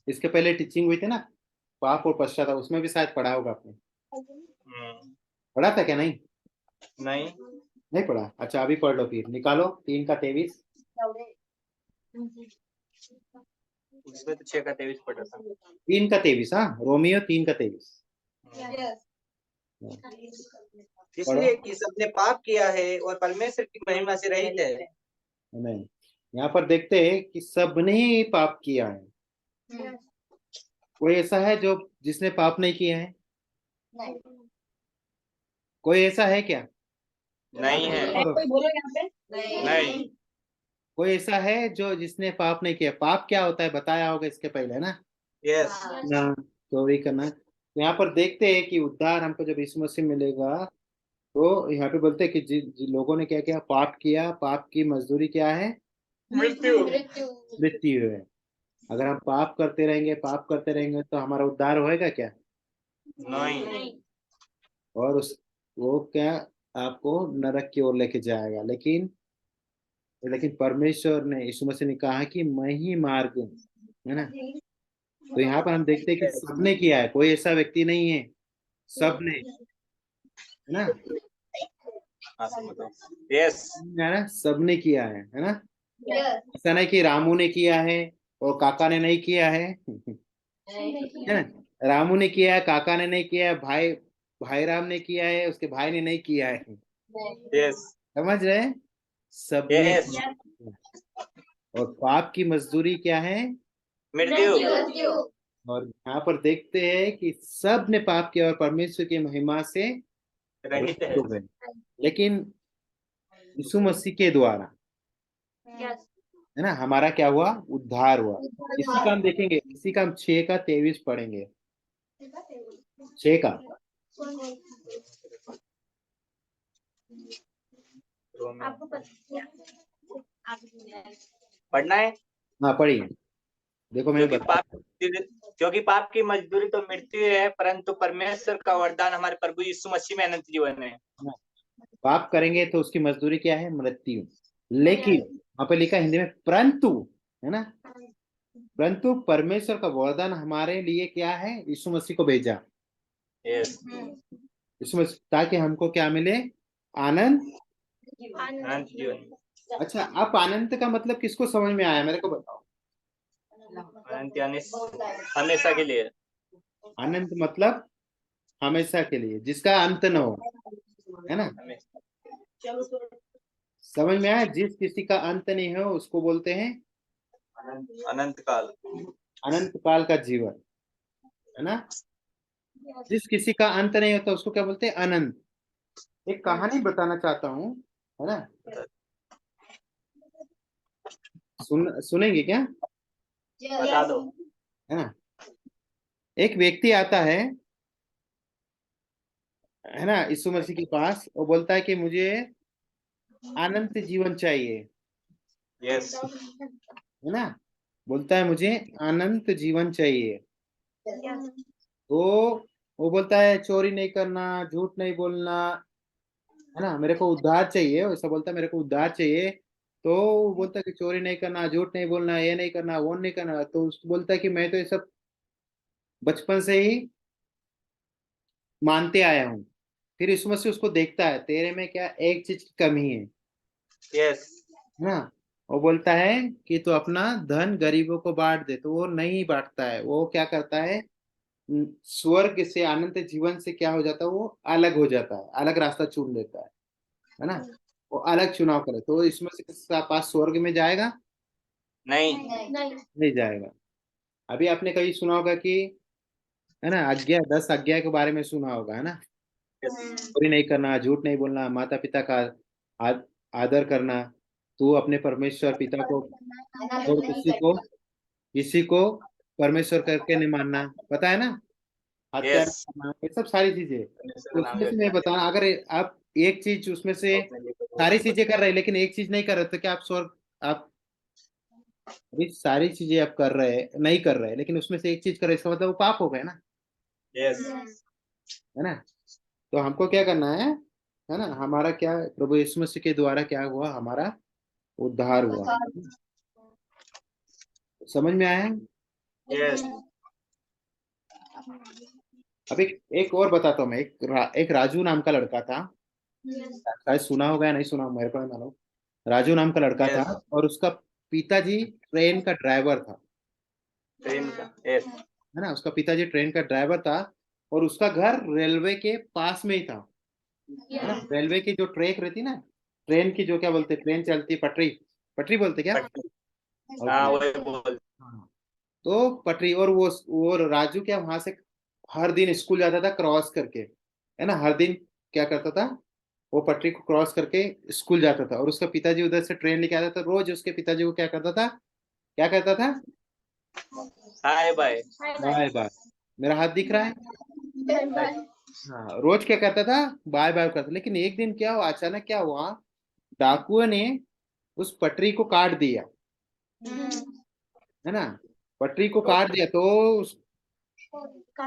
इसके पहले टीचिंग हुई थी ना, पाप और पश्चाताप, उसमें भी शायद पढ़ा होगा आपने। पढ़ा था क्या? नहीं, नहीं। नहीं पढ़ा। अच्छा, अभी पढ़ लो फिर। निकालो 3 का 23। उसमें तो 6 का 23 पढ़ा था। 3 का 23, हाँ, रोमियो 3 का 23। इसलिए कि सबने पाप किया है और परमेश्वर की महिमा से रहित है। नहीं, यहाँ पर देखते हैं कि सबने ही पाप किया है। कोई ऐसा है जो जिसने पाप नहीं किया है? कोई ऐसा है क्या? नहीं है। कोई बोलो यहाँ पे। नहीं। कोई ऐसा है जो जिसने पाप नहीं किया? पाप क्या होता है बताया होगा इसके पहले ना। यस। ना, चोरी करना। तो यहाँ पर देखते हैं कि उद्धार हमको जब यीशु मसीह मिलेगा, तो यहाँ पे बोलते हैं कि जिन लोगों ने क्या किया, पाप किया, पाप की मजदूरी क्या है? मृत्यु। मृत्यु है। अगर हम पाप करते रहेंगे तो हमारा उद्धार होएगा क्या? नहीं। और उस वो क्या, आपको नरक की ओर लेके जाएगा। लेकिन लेकिन परमेश्वर ने, यीशु मसीह ने कहा कि मैं ही मार्ग हूं, है ना। तो यहाँ पर हम देखते हैं कि सबने किया है, कोई ऐसा व्यक्ति नहीं है, सबने, है ना। यस। है ना, सबने किया है ना। यस। ऐसा नहीं कि रामू ने किया है और काका ने नहीं किया है है ना। रामू ने किया है, काका ने नहीं किया है, भाई भाई राम ने किया है, उसके भाई ने नहीं किया है। यस। समझ रहे हैं? सबने यस। किया। और पाप की मजदूरी क्या है? मृत्यु। और यहाँ पर देखते हैं कि सब ने पाप किया और परमेश्वर की महिमा से रहित है। रहित हो गए। लेकिन यीशु मसीह के द्वारा, यस। है ना, हमारा क्या हुआ? उद्धार हुआ। इसी का हम देखेंगे, इसी का हम 6 का 23 पढ़ेंगे। 6 का। आपको पता पढ़ना है। हाँ, पढ़िए। देखो मैं क्योंकि बता, क्योंकि पाप की मजदूरी तो मृत्यु है, परंतु परमेश्वर का वरदान हमारे प्रभु यीशु मसीह में अनंत जीवन है। पाप करेंगे तो उसकी मजदूरी क्या है? मृत्यु। लेकिन वहां पे लिखा हिंदी में परंतु, है ना। परंतु परमेश्वर का वरदान हमारे लिए क्या है? यीशु मसीह को भेजा। यस। यीशु मसीह, ताकि हमको क्या मिले? आनंद। अनंत जीवन। अच्छा, आप आनंद का मतलब किसको समझ में आया, मेरे को बताओ। अनंत यानी हमेशा के लिए। आनंद मतलब हमेशा के लिए, जिसका अंत न हो, है ना। समझ में आया? जिस किसी का अंत नहीं हो उसको बोलते हैं अनंत काल। अनंत काल का जीवन, है ना। जिस किसी का अंत नहीं होता उसको क्या बोलते हैं? अनंत। एक कहानी बताना चाहता हूँ, है ना। सुनेंगे क्या? बता दो। है ना। एक व्यक्ति आता है ना, यीशु मसीह के पास। वो बोलता है कि मुझे अनंत जीवन चाहिए, यस। है ना। बोलता है मुझे अनंत जीवन चाहिए। तो वो बोलता है चोरी नहीं करना, झूठ नहीं बोलना, है ना, मेरे को उद्धार चाहिए। ऐसा बोलता है, मेरे को उद्धार चाहिए। तो वो बोलता है कि चोरी नहीं करना, झूठ नहीं बोलना, ये नहीं करना, वो नहीं करना। तो उसको बोलता है कि मैं तो ये सब बचपन से ही मानते आया हूँ। फिर यीशु मसीह उसको देखता है, तेरे में क्या एक चीज की कमी है यस। ना। वो बोलता है कि तू अपना धन गरीबों को बांट दे। तो वो नहीं बांटता है। वो क्या करता है? स्वर्ग से अनंत जीवन से क्या हो जाता है, वो अलग हो जाता है, अलग रास्ता चुन लेता है ना, वो अलग चुनाव करे, तो इसमें से किसका पास स्वर्ग में जाएगा? नहीं। नहीं। नहीं जाएगा। अभी आपने कहीं सुना होगा कि, है ना, आज्ञा, 10 आज्ञा के बारे में सुना होगा, है ना, चोरी नहीं करना, झूठ नहीं बोलना, माता पिता का आद, आदर करना, तू अपने परमेश्वर पिता को और किसी को परमेश्वर करके नहीं मानना, पता है ना, हत्या नहीं यस। करना, ये सब सारी चीजें। तो परमेश्वर का नाम उसमें से मैं लेते बताना, अगर आप एक चीज उसमें से हैं। सारी चीजें कर रहे हैं लेकिन एक चीज नहीं कर रहे, तो क्या आप स्वर्ग, आप अभी सारी चीजें आप कर रहे हैं, नहीं कर रहे हैं, लेकिन उसमें से एक चीज कर रहे हैं, इसका मतलब वो पाप हो गए ना, यस। है ना। तो हमको क्या करना है ना, हमारा क्या, प्रभु यीशु मसीह के द्वारा क्या हुआ, हमारा उद्धार हुआ। समझ में आया? यस। अब एक और बताता हूँ मैं, एक राजू नाम का लड़का था, शायद सुना होगा या नहीं सुना, मेरे को नहीं मालूम। राजू नाम का लड़का था, यस। और उसका पिताजी ट्रेन का ड्राइवर था, ट्रेन का। यस। है ना, उसका पिताजी ट्रेन का ड्राइवर था, और उसका घर रेलवे के पास में ही था, है ना, रेलवे की जो ट्रैक रहती ना, ट्रेन की जो क्या बोलते, ट्रेन चलती है, पटरी, पटरी बोलते क्या? हाँ, ओके। वही बोल। हाँ। तो पटरी, और वो राजू क्या वहां से हर दिन स्कूल जाता था क्रॉस करके, है ना, हर दिन क्या करता था, वो पटरी को क्रॉस करके स्कूल जाता था, और उसका पिताजी उधर से ट्रेन लेके आता था, रोज उसके पिताजी को क्या करता था, क्या करता था, हाय बाय। बाय बाय, मेरा हाथ दिख रहा है, हाँ, रोज क्या करता था, बाय बाय करता। लेकिन एक दिन क्या हुआ, अचानक क्या हुआ, डाकुओं ने उस पटरी को काट दिया, है ना, पटरी को काट दिया, तो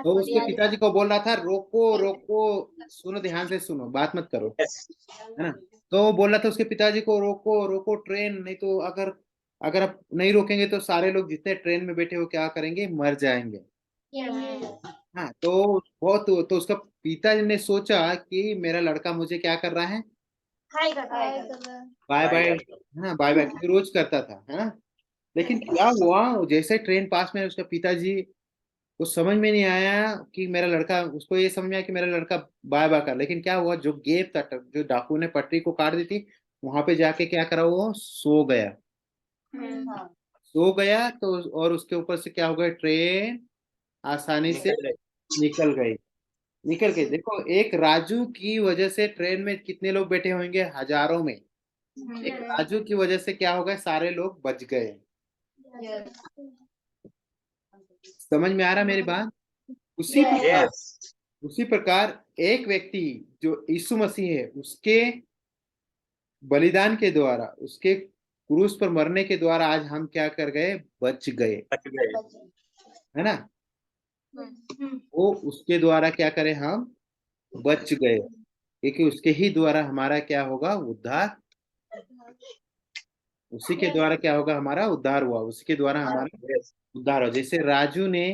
उसके पिताजी को बोल रहा था, रोको रोको, सुनो, ध्यान से सुनो, बात मत करो, यस। है ना। तो वो बोल रहा था उसके पिताजी को, रोको रोको ट्रेन, नहीं तो अगर अगर आप नहीं रोकेंगे तो सारे लोग जितने ट्रेन में बैठे हो क्या करेंगे, मर जाएंगे। हाँ, तो उसका पिताजी ने सोचा कि मेरा लड़का मुझे क्या कर रहा है, हाय कर रहा बाय बाय बाय, है कर। ना, बाय बाय रोज करता था, है ना। लेकिन क्या हुआ, जैसे ट्रेन पास में, उसका पिताजी को समझ में नहीं आया कि मेरा लड़का, उसको ये समझ में आया कि मेरा लड़का बाय बाय कर, लेकिन क्या हुआ, जो गेप था, जो डाकू ने पटरी को काट दी थी, वहां पे जाके क्या करा, वो सो गया, सो गया, तो और उसके ऊपर से क्या हो गया, ट्रेन आसानी से निकल गए। निकल गई, निकल गई। देखो, एक राजू की वजह से ट्रेन में कितने लोग बैठे होंगे, हजारों में, एक राजू की वजह से क्या हो गए, सारे लोग बच गए। समझ में आ रहा मेरी बात? उसी प्रकार, यस। उसी प्रकार एक व्यक्ति जो यीशु मसीह है, उसके बलिदान के द्वारा, उसके क्रूस पर मरने के द्वारा आज हम क्या कर गए, बच गए, बच गए। है ना। वो उसके द्वारा क्या करें, हम बच गए, क्योंकि उसके ही द्वारा हमारा क्या होगा, उद्धार, उसी के द्वारा क्या होगा, हमारा उद्धार हुआ, उसी के द्वारा हमारा यस। उद्धार हो। जैसे राजू ने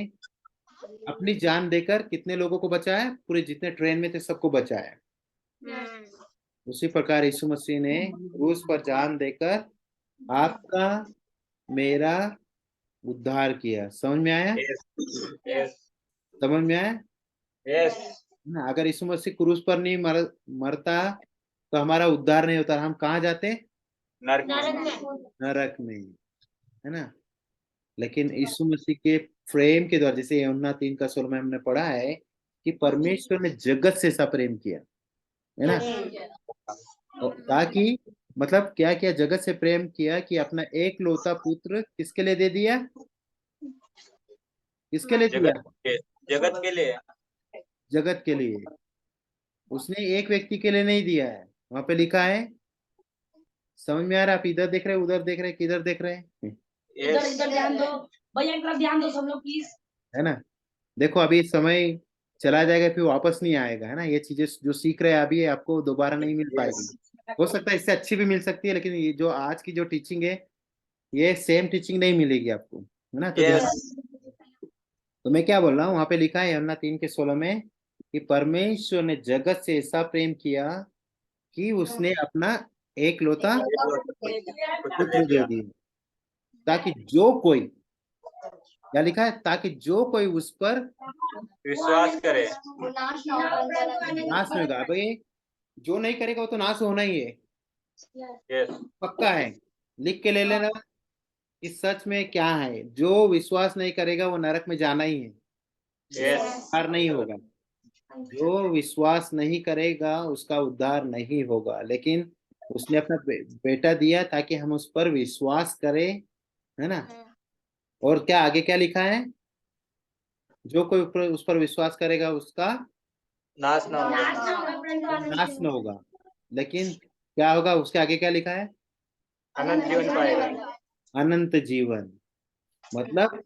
अपनी जान देकर कितने लोगों को बचाया, पूरे जितने ट्रेन में थे सबको बचाया, उसी प्रकार यीशु मसीह ने क्रूस पर जान देकर आपका, मेरा उद्धार किया। समझ में आया? यस। यस। समझ में आया यस। ना? अगर यीशु मसीह क्रूस पर नहीं मरता तो हमारा उद्धार नहीं होता, हम कहाँ जाते, नरक नरक में। में। नरक में, है ना। लेकिन यीशु मसीह के प्रेम के द्वारा, जैसे यूहन्ना 3:16 में हमने पढ़ा है कि परमेश्वर ने जगत से ऐसा प्रेम किया, है ना, ताकि, मतलब क्या किया, जगत से प्रेम किया कि अपना एक लौता पुत्र किसके लिए दे दिया, किसके लिए दिया, जगत के, जगत के लिए। जगत के लिए। उसने एक व्यक्ति के लिए नहीं दिया है, वहां पे लिखा है, समझ में आ रहा है? आप इधर देख रहे हैं, उधर देख रहे हैं, किधर देख रहे हैं, इधर यस। इधर ध्यान दो भैया, एक तरफ ध्यान दो सब लोग प्लीज। है ना। देखो, अभी समय चला जाएगा, फिर वापस नहीं आएगा, है ना, ये चीजें जो सीख रहे हैं अभी, आपको दोबारा नहीं मिल पाएगी। यस। हो सकता है इससे अच्छी भी मिल सकती है, लेकिन ये जो आज की जो टीचिंग है, ये सेम टीचिंग नहीं मिलेगी आपको, है ना। तो ध्यान, यस। तो मैं क्या बोल रहा हूँ, वहां पे लिखा है यूहन्ना 3:16 में कि परमेश्वर ने जगत से ऐसा प्रेम किया कि उसने अपना एक लौता कुछ दे पुत्र दे दिया। दिया, ताकि जो कोई क्या लिखा है? ताकि जो कोई उस पर विश्वास करे। वो नाश ना हो, नाश नहीं होगा। भाई जो नहीं करेगा वो तो नाश होना ही है, यस पक्का है। लिख के ले लेना कि सच में क्या है, जो विश्वास नहीं करेगा वो नरक में जाना ही है, यस उद्धार नहीं होगा। जो विश्वास नहीं करेगा उसका उद्धार नहीं होगा। लेकिन उसने अपना बेटा दिया ताकि हम उस पर विश्वास करें, है ना। और क्या आगे क्या लिखा है? जो कोई उस पर विश्वास करेगा उसका नाश ना नाश होगा। ना हो, नाश न होगा। लेकिन क्या होगा? उसके आगे क्या लिखा है? अनंत जीवन पाएगा। अनंत जीवन। मतलब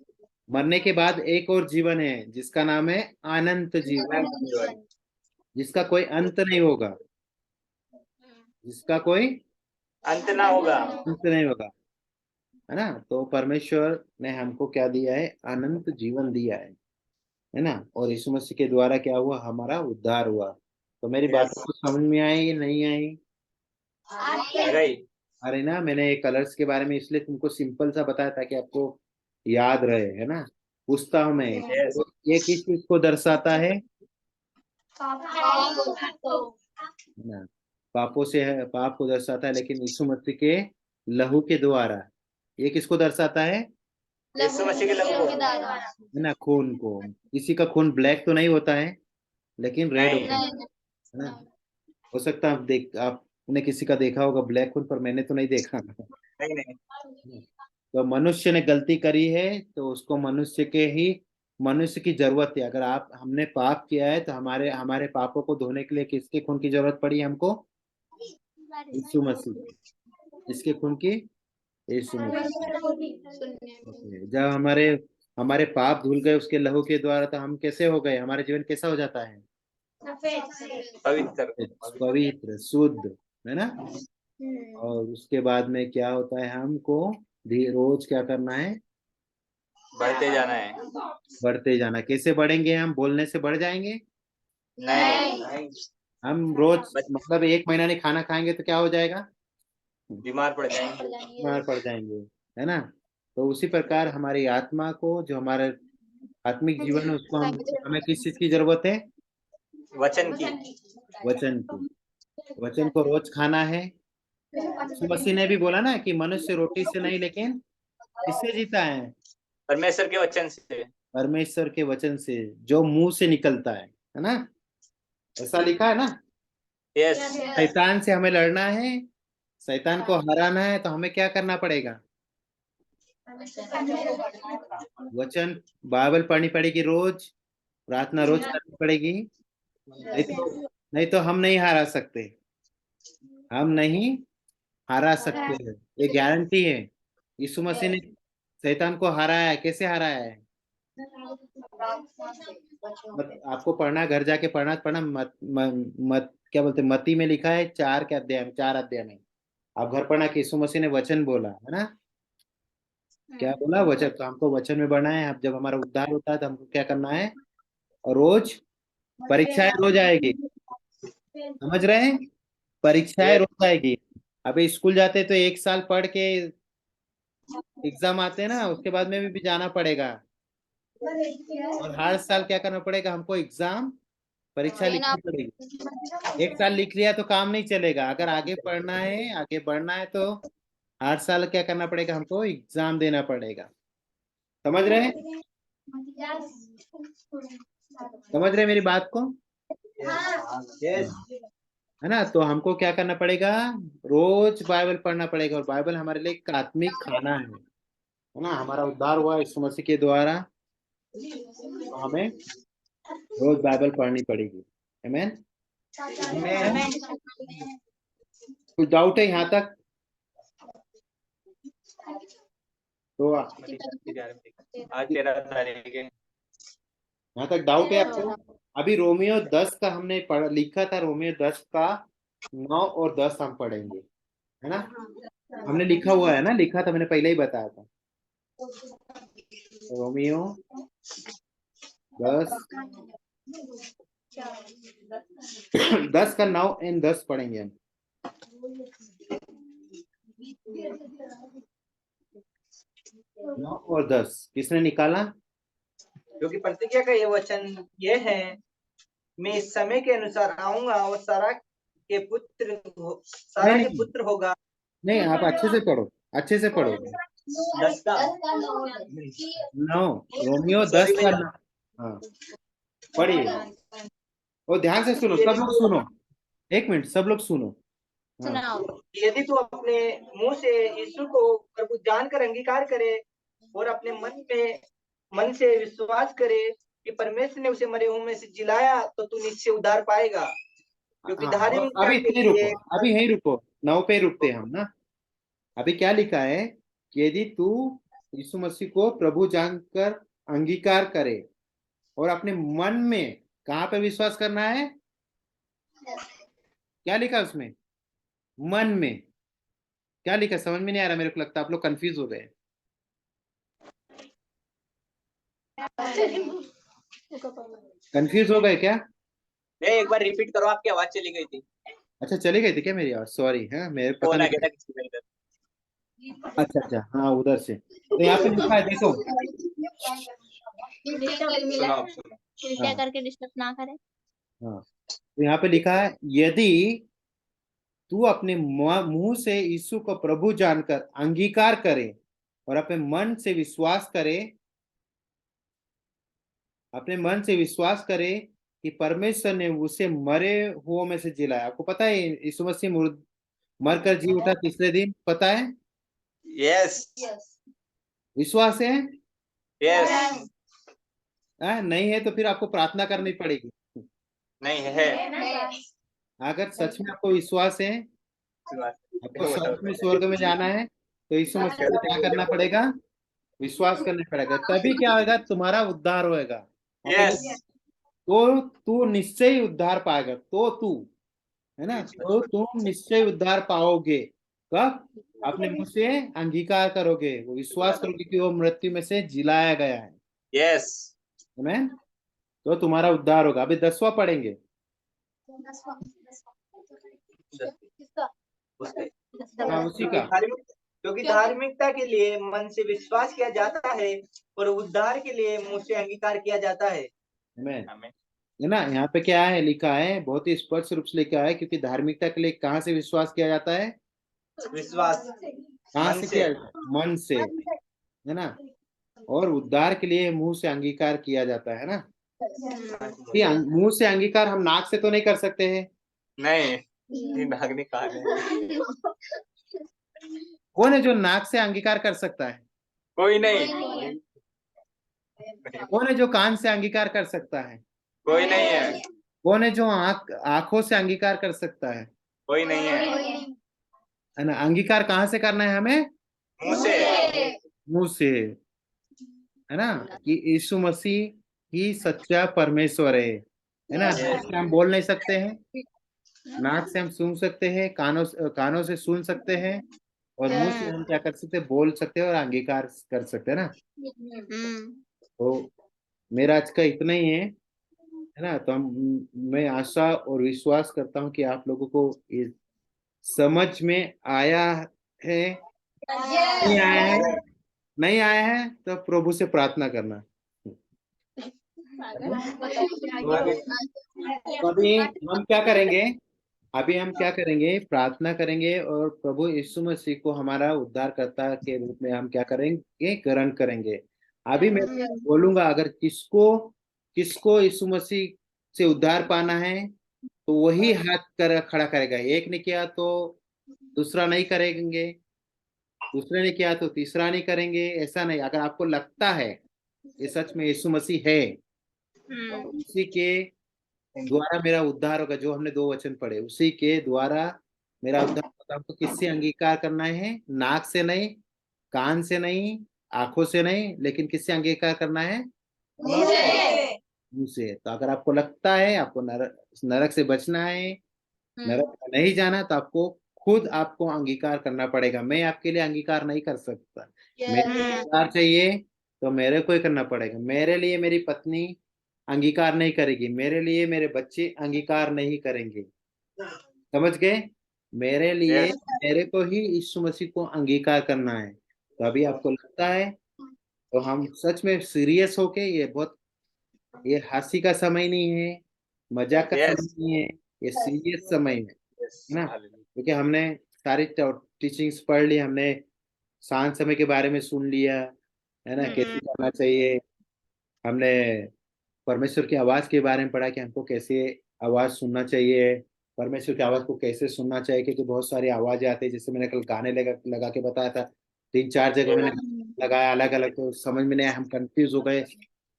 मरने के बाद एक और जीवन है जिसका नाम है अनंत जीवन, अनंत जीवन। जिसका कोई अंत नहीं होगा, जिसका कोई अंत ना होगा। अंत नहीं होगा, है ना। तो परमेश्वर ने हमको क्या दिया है? अनंत जीवन दिया है ना। और यीशु मसीह के द्वारा क्या हुआ? हमारा उद्धार हुआ। तो मेरी बात यस को समझ में आई कि नहीं आई? गई। अरे ना, मैंने कलर्स के बारे में इसलिए तुमको सिंपल सा बताया ताकि आपको याद रहे, है ना। पूछता हूं मैं, यस ये किस चीज को दर्शाता है तो ना? पापों से है, पाप को दर्शाता है। लेकिन यीशु मसीह के लहू के द्वारा ये किसको दर्शाता है? यीशु मसीह के लहू को। है ना, खून को। किसी का खून ब्लैक तो नहीं होता है, लेकिन रेड नहीं होता है ना। हो सकता है आपने किसी का देखा होगा ब्लैक खून, पर मैंने तो नहीं देखा। नहीं नहीं। तो मनुष्य ने गलती करी है तो उसको मनुष्य की जरूरत है। अगर आप हमने पाप किया है तो हमारे हमारे पापों को धोने के लिए किसके खून की जरूरत पड़ी हमको? यीशु मसीह। इसके खून की, यीशु मसीह। जब हमारे हमारे पाप धुल गए उसके लहू के द्वारा, तो हम कैसे हो गए? हमारे जीवन कैसा हो जाता है? पवित्र। पवित्र, शुद्ध, है ना। और उसके बाद में क्या होता है? हमको रोज क्या करना है? बढ़ते जाना है। बढ़ते जाना। कैसे बढ़ेंगे? हम बोलने से बढ़ जाएंगे? नहीं हम रोज मतलब एक महीना नहीं खाना खाएंगे तो क्या हो जाएगा? बीमार पड़ जाएंगे। बीमार पड़ जाएंगे, है ना। तो उसी प्रकार हमारी आत्मा को, जो हमारा आत्मिक जीवन है, उसको हमें किस चीज की जरूरत है? वचन की। वचन की। वचन को रोज खाना है। यीशु मसीह ने भी बोला ना कि मनुष्य रोटी से नहीं लेकिन किससे जीता है? परमेश्वर के वचन से। परमेश्वर के वचन से, जो मुंह से निकलता है ना। ऐसा लिखा है ना। यस शैतान से हमें लड़ना है, शैतान को हराना है, तो हमें क्या करना पड़ेगा? वचन, बाइबल पढ़नी पड़ेगी रोज, प्रार्थना रोज करनी पड़ेगी। नहीं तो हम नहीं हरा सकते, हम नहीं हरा सकते हैं, ये गारंटी है। यीशु मसीह ने शैतान को हराया है। कैसे हराया है? आपको पढ़ना, घर जाके पढ़ना पढ़ना मत क्या बोलते, मती में लिखा है 4 अध्याय में। आप घर पढ़ना कि यीशु मसीह ने वचन बोला, है ना। क्या बोला? वचन। तो हमको वचन में बढ़ना है। अब जब हमारा उद्धार होता है तो हमको क्या करना है? और रोज परीक्षाएं रोज आएगी, समझ रहे हैं? परीक्षाएं यस रोज आएगी। अभी स्कूल जाते तो 1 साल पढ़ के एग्जाम आते हैं ना, उसके बाद में भी जाना पड़ेगा। और हर साल क्या करना पड़ेगा हमको? एग्जाम, परीक्षा लिखनी पड़ेगी। 1 साल लिख लिया तो काम नहीं चलेगा। अगर आगे पढ़ना है, आगे बढ़ना है, तो हर साल क्या करना पड़ेगा? हमको एग्जाम देना पड़ेगा। समझ रहे हैं? समझ रहे हैं मेरी बात को? यस है ना। तो हमको क्या करना पड़ेगा? रोज बाइबल पढ़ना पड़ेगा। और बाइबल हमारे लिए एक आत्मिक खाना है ना। हमारा उद्धार हुआ यीशु मसीह के द्वारा, तो हमें रोज बाइबल पढ़नी पड़ेगी। आमीन। कुछ डाउट है यहाँ तक? तो आज 13 तारीख है। यहाँ तक डाउट है आपको? अभी रोमियो 10 का हमने लिखा था। रोमियो 10 का 9 और 10 हम पढ़ेंगे, है ना। हमने लिखा हुआ है ना, लिखा था, मैंने पहले ही बताया था। रोमियो 10 10 का 9 एंड 10 पढ़ेंगे हम। 9 और 10 किसने निकाला? क्योंकि प्रतिज्ञा का ये वचन ये है, मैं इस समय के अनुसार आऊंगा और सारा के नहीं, पुत्र होगा। नहीं, आप अच्छे से पढ़ो, अच्छे से पढ़ो। 10 का 9 रोमियो 10 का 9। हाँ, पढ़िए और ध्यान से सुनो, सब लोग सुनो, 1 मिनट, सब लोग सुनो। हाँ, सुनाओ। यदि तू अपने मुंह से यीशु को प्रभु जानकर अंगीकार करे और अपने मन से विश्वास करे कि परमेश्वर ने उसे मरे हुए में से जिलाया, तो तू निश्चय उद्धार पाएगा। क्योंकि हाँ, धार्मिकता अभी के यहीं लिए रुको, अभी यहीं रुको, 9 पे रुकते हैं हम ना। अभी क्या लिखा है कि यदि तू यीशु मसीह को प्रभु जानकर अंगीकार करे और अपने मन में कहाँ पे विश्वास करना है? क्या लिखा है उसमें? मन में क्या लिखा है? समझ में नहीं आ रहा, मेरे को लगता है आप लोग कंफ्यूज हो गए। कंफ्यूज हो गए क्या? एक बार रिपीट करो, आपकी आवाज चली गई थी। अच्छा, चली गई थी क्या मेरी आवाज? सॉरी, है मेरे पता फोन आ नहीं। गया था किसी का इधर। अच्छा अच्छा, हाँ उधर से। तो यहाँ पे लिखा है, देखो। सुनो आप सुनो। कृपया हाँ करके डिस्टर्ब ना करें। हाँ, तो यहाँ पे लिखा है, यदि तू अपने मुंह से यीशु को प्रभु जानकर अंगीकार करे और अपने मन से विश्वास करे, अपने मन से विश्वास करे कि परमेश्वर ने उसे मरे हुओं में से जिलाया। आपको पता है यीशु मसीह मरकर जी उठा तीसरे दिन, पता है? यस विश्वास है? यस नहीं है तो फिर आपको प्रार्थना करनी पड़ेगी। नहीं है। अगर सच में आपको विश्वास है, आपको सच में स्वर्ग में जाना है, तो यीशु मसीह को क्या करना पड़ेगा? विश्वास करना पड़ेगा, तभी क्या होगा? तुम्हारा उद्धार होएगा। यस तो तू निश्चय ही उद्धार पाएगा, तो तू, है ना, तो तुम निश्चय उद्धार पाओगे। कब? अपने मुंह से अंगीकार करोगे, वो विश्वास करोगे कि वो मृत्यु में से जिलाया गया है। यस आमीन। तो तुम्हारा उद्धार होगा। अभी 10वां पढ़ेंगे। हाँ, उसी का। क्योंकि धार्मिकता के लिए मन से विश्वास किया जाता है और उद्धार के लिए मुंह से अंगीकार किया जाता है। आमीन। आमीन। है ना, यहाँ पे क्या है लिखा है, बहुत ही स्पष्ट रूप से लिखा है, क्योंकि धार्मिकता के लिए कहाँ से विश्वास किया जाता है? विश्वास कहाँ मन से से। किया जाता है? मन से, है ना। और उद्धार के लिए मुंह से अंगीकार किया जाता है ना। कि मुंह से अंगीकार हम नाक से तो नहीं कर सकते हैं। नहीं, नागनी कहा है। कौन है जो नाक से अंगीकार कर सकता है? कोई नहीं। कौन है जो कान से अंगीकार कर सकता है? कोई नहीं है। कौन है जो आंखों से अंगीकार कर सकता है? कोई नहीं है। है ना। अंगीकार कहाँ से करना है हमें? मुंह से। मुंह से, है ना, कि यीशु मसीह ही सच्चा परमेश्वर है ना। नाक से हम बोल नहीं सकते हैं, नाक से हम सुन सकते हैं, कानों से सुन सकते हैं, और मुंह से हम क्या कर सकते हैं? बोल सकते हैं और अंगीकार कर सकते हैं ना। तो मेरा आज का इतना ही है ना। तो मैं आशा और विश्वास करता हूँ कि आप लोगों को ये समझ में आया है। नहीं आया है, नहीं आया है तो प्रभु से प्रार्थना करना। तो अभी हम क्या करेंगे? अभी हम क्या करेंगे? प्रार्थना करेंगे और प्रभु यीशु मसीह को हमारा उद्धारकर्ता के रूप में हम क्या करेंगे? ग्रहण करेंगे। अभी मैं बोलूंगा, अगर किसको किसको यीशु मसीह से उद्धार पाना है, तो वही हाथ खड़ा करेगा। एक ने किया तो दूसरा नहीं करेंगे, दूसरे ने किया तो तीसरा नहीं करेंगे, ऐसा नहीं। अगर आपको लगता है ये सच में यीशु मसीह है, उसी के द्वारा मेरा उद्धार होगा, जो हमने 2 वचन पढ़े, उसी के द्वारा मेरा उद्धार होगा। हमको किससे अंगीकार करना है? नाक से नहीं, कान से नहीं, आंखों से नहीं, लेकिन किससे अंगीकार करना है? मुंह से। तो अगर आपको लगता है आपको नरक से बचना है, नरक में नहीं जाना, तो आपको अंगीकार करना पड़ेगा। मैं आपके लिए अंगीकार नहीं कर सकता। मेरे को अंगीकार चाहिए तो मेरे को ही करना पड़ेगा। मेरे लिए मेरी पत्नी अंगीकार नहीं करेगी, मेरे लिए मेरे बच्चे अंगीकार नहीं करेंगे। समझ गए? मेरे लिए Yes. मेरे को ही यीशु मसीह को अंगीकार करना है। तो अभी आपको लगता है तो हम सच में सीरियस होके, ये हंसी का समय नहीं है, मजाक का Yes. समय नहीं है, ये सीरियस समय है Yes. ना। Hallelujah. क्योंकि हमने सारी टीचिंग्स पढ़ ली, हमने शांत समय के बारे में सुन लिया, है ना, कैसे करना चाहिए। हमने परमेश्वर की आवाज के बारे में पढ़ा कि हमको कैसे आवाज सुनना चाहिए, परमेश्वर की आवाज को कैसे सुनना चाहिए, क्योंकि बहुत सारी आवाजें आती है। जैसे मैंने कल गाने लगा के बताया था, 3-4 जगह मैंने लगाया अलग अलग, तो समझ में नहीं आया, हम कंफ्यूज हो गए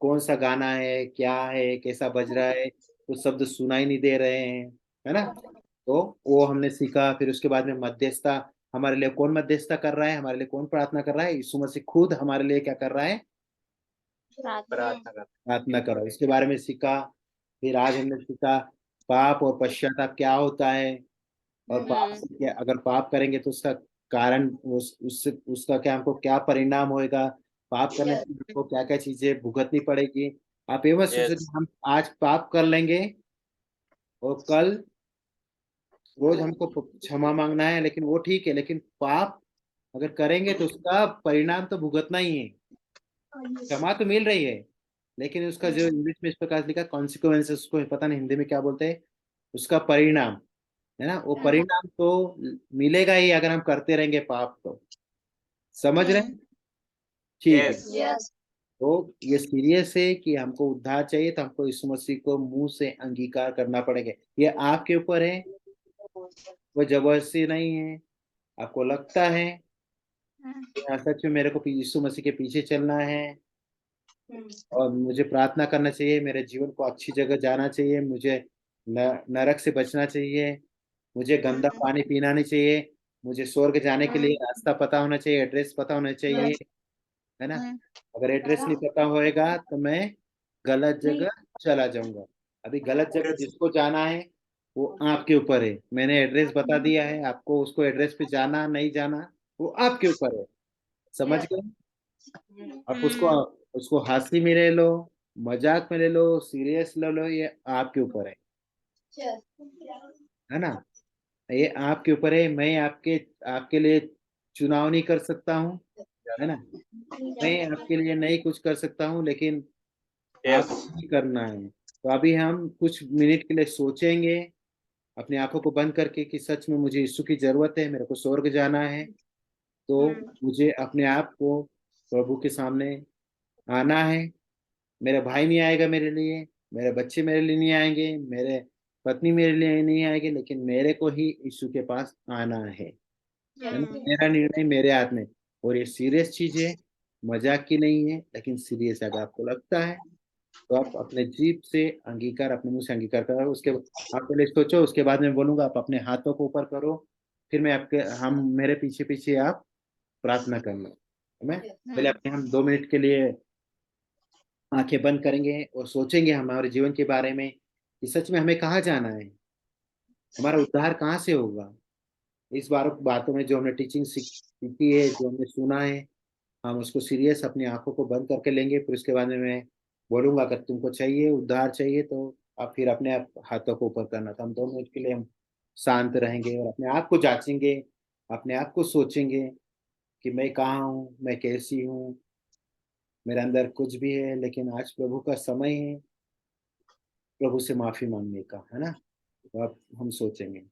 कौन सा गाना है, क्या है, कैसा बज रहा है, कुछ शब्द सुनाई नहीं दे रहे हैं, है ना। तो वो हमने सीखा। फिर उसके बाद में मध्यस्थता, हमारे लिए कौन मध्यस्थता कर रहा है, हमारे लिए कौन प्रार्थना कर रहा है, यीशु मसीह खुद हमारे लिए क्या कर रहा है, प्रार्थना कर। प्रार्थना करो, इसके बारे में सीखा। फिर आज हमने सीखा पाप और पश्चाताप क्या होता है, और पाप से क्या, अगर पाप करेंगे तो उसका कारण, उससे उसका क्या, हमको क्या परिणाम होएगा, पाप करने से हमको क्या क्या चीजें भुगतनी पड़ेगी। आप ये मत सोचो कि Yes. हम आज पाप कर लेंगे और कल रोज हमको क्षमा मांगना है, लेकिन वो ठीक है, लेकिन पाप अगर करेंगे तो उसका परिणाम तो भुगतना ही है। क्षमा तो मिल रही है, लेकिन उसका जो इंग्लिश में इस प्रकार लिखा कॉन्सिक्वेंसेस, उसको पता नहीं हिंदी में क्या बोलते हैं, उसका परिणाम, है ना, वो परिणाम तो मिलेगा ही अगर हम करते रहेंगे पाप तो। समझ रहे हैं? ठीक है। Yes. Yes. तो ये सीरियस है कि हमको उद्धार चाहिए, तो हमको यीशु मसीह को मुंह से अंगीकार करना पड़ेगा। ये आपके ऊपर है, वो जबरदस्ती नहीं है। आपको लगता है हाँ, सच में मेरे को यीशु मसीह के पीछे चलना है और मुझे प्रार्थना करना चाहिए, मेरे जीवन को अच्छी जगह जाना चाहिए, मुझे नरक से बचना चाहिए, मुझे गंदा पानी पीना नहीं चाहिए, मुझे स्वर्ग जाने के लिए रास्ता पता होना चाहिए, एड्रेस पता होना चाहिए, है ना। अगर एड्रेस नहीं पता होएगा तो मैं गलत जगह चला जाऊंगा। अभी गलत जगह जिसको जाना है वो आपके ऊपर है। मैंने एड्रेस बता दिया है आपको, उसको एड्रेस पे जाना नहीं जाना वो आपके ऊपर है। समझ गए? आप उसको उसको हंसी में ले लो, मजाक में ले लो, सीरियस ले लो, ये आपके ऊपर है ना। ये आपके ऊपर है। मैं आपके आपके लिए चुनाव नहीं कर सकता हूँ, है ना। मैं आपके लिए नहीं कुछ कर सकता हूँ, लेकिन Yes. आपको ही करना है। तो अभी हम कुछ मिनट के लिए सोचेंगे, अपनी आंखों को बंद करके, कि सच में मुझे यीशु की जरूरत है, मेरे को स्वर्ग जाना है, तो मुझे अपने आप को प्रभु के सामने आना है। मेरा भाई नहीं आएगा मेरे लिए, मेरे बच्चे मेरे लिए नहीं आएंगे, मेरे पत्नी मेरे लिए नहीं आएगी, लेकिन मेरे को ही यीशु के पास आना है ना। मेरा निर्णय मेरे हाथ में। और ये सीरियस चीज है, मजाक की नहीं है, लेकिन सीरियस है। अगर आपको लगता है तो आप अपने जीभ से अंगीकार, अपने मुंह से अंगीकार करो। उसके आप पहले सोचो, उसके बाद मैं बोलूंगा, आप अपने हाथों को ऊपर करो, फिर मैं आपके, हम मेरे पीछे पीछे आप प्रार्थना करना। मैं पहले अपने, हम 2 मिनट के लिए आंखें बंद करेंगे और सोचेंगे हमारे जीवन के बारे में, कि सच में हमें कहाँ जाना है, हमारा उद्धार कहाँ से होगा। इस बार बातों में जो हमने टीचिंग सीखी है, जो हमने सुना है, हम उसको सीरियस अपनी आंखों को बंद करके लेंगे। फिर उसके बाद में मैं बोलूंगा, अगर तुमको चाहिए, उद्धार चाहिए, तो आप फिर अपने आप हाथों को ऊपर करना। तो हम 2 मिनट के लिए हम शांत रहेंगे और अपने आप को जांचेंगे, अपने आप को सोचेंगे कि मैं कहाँ हूँ, मैं कैसी हूँ, मेरे अंदर कुछ भी है, लेकिन आज प्रभु का समय है प्रभु से माफी मांगने का, है ना। तो अब हम सोचेंगे।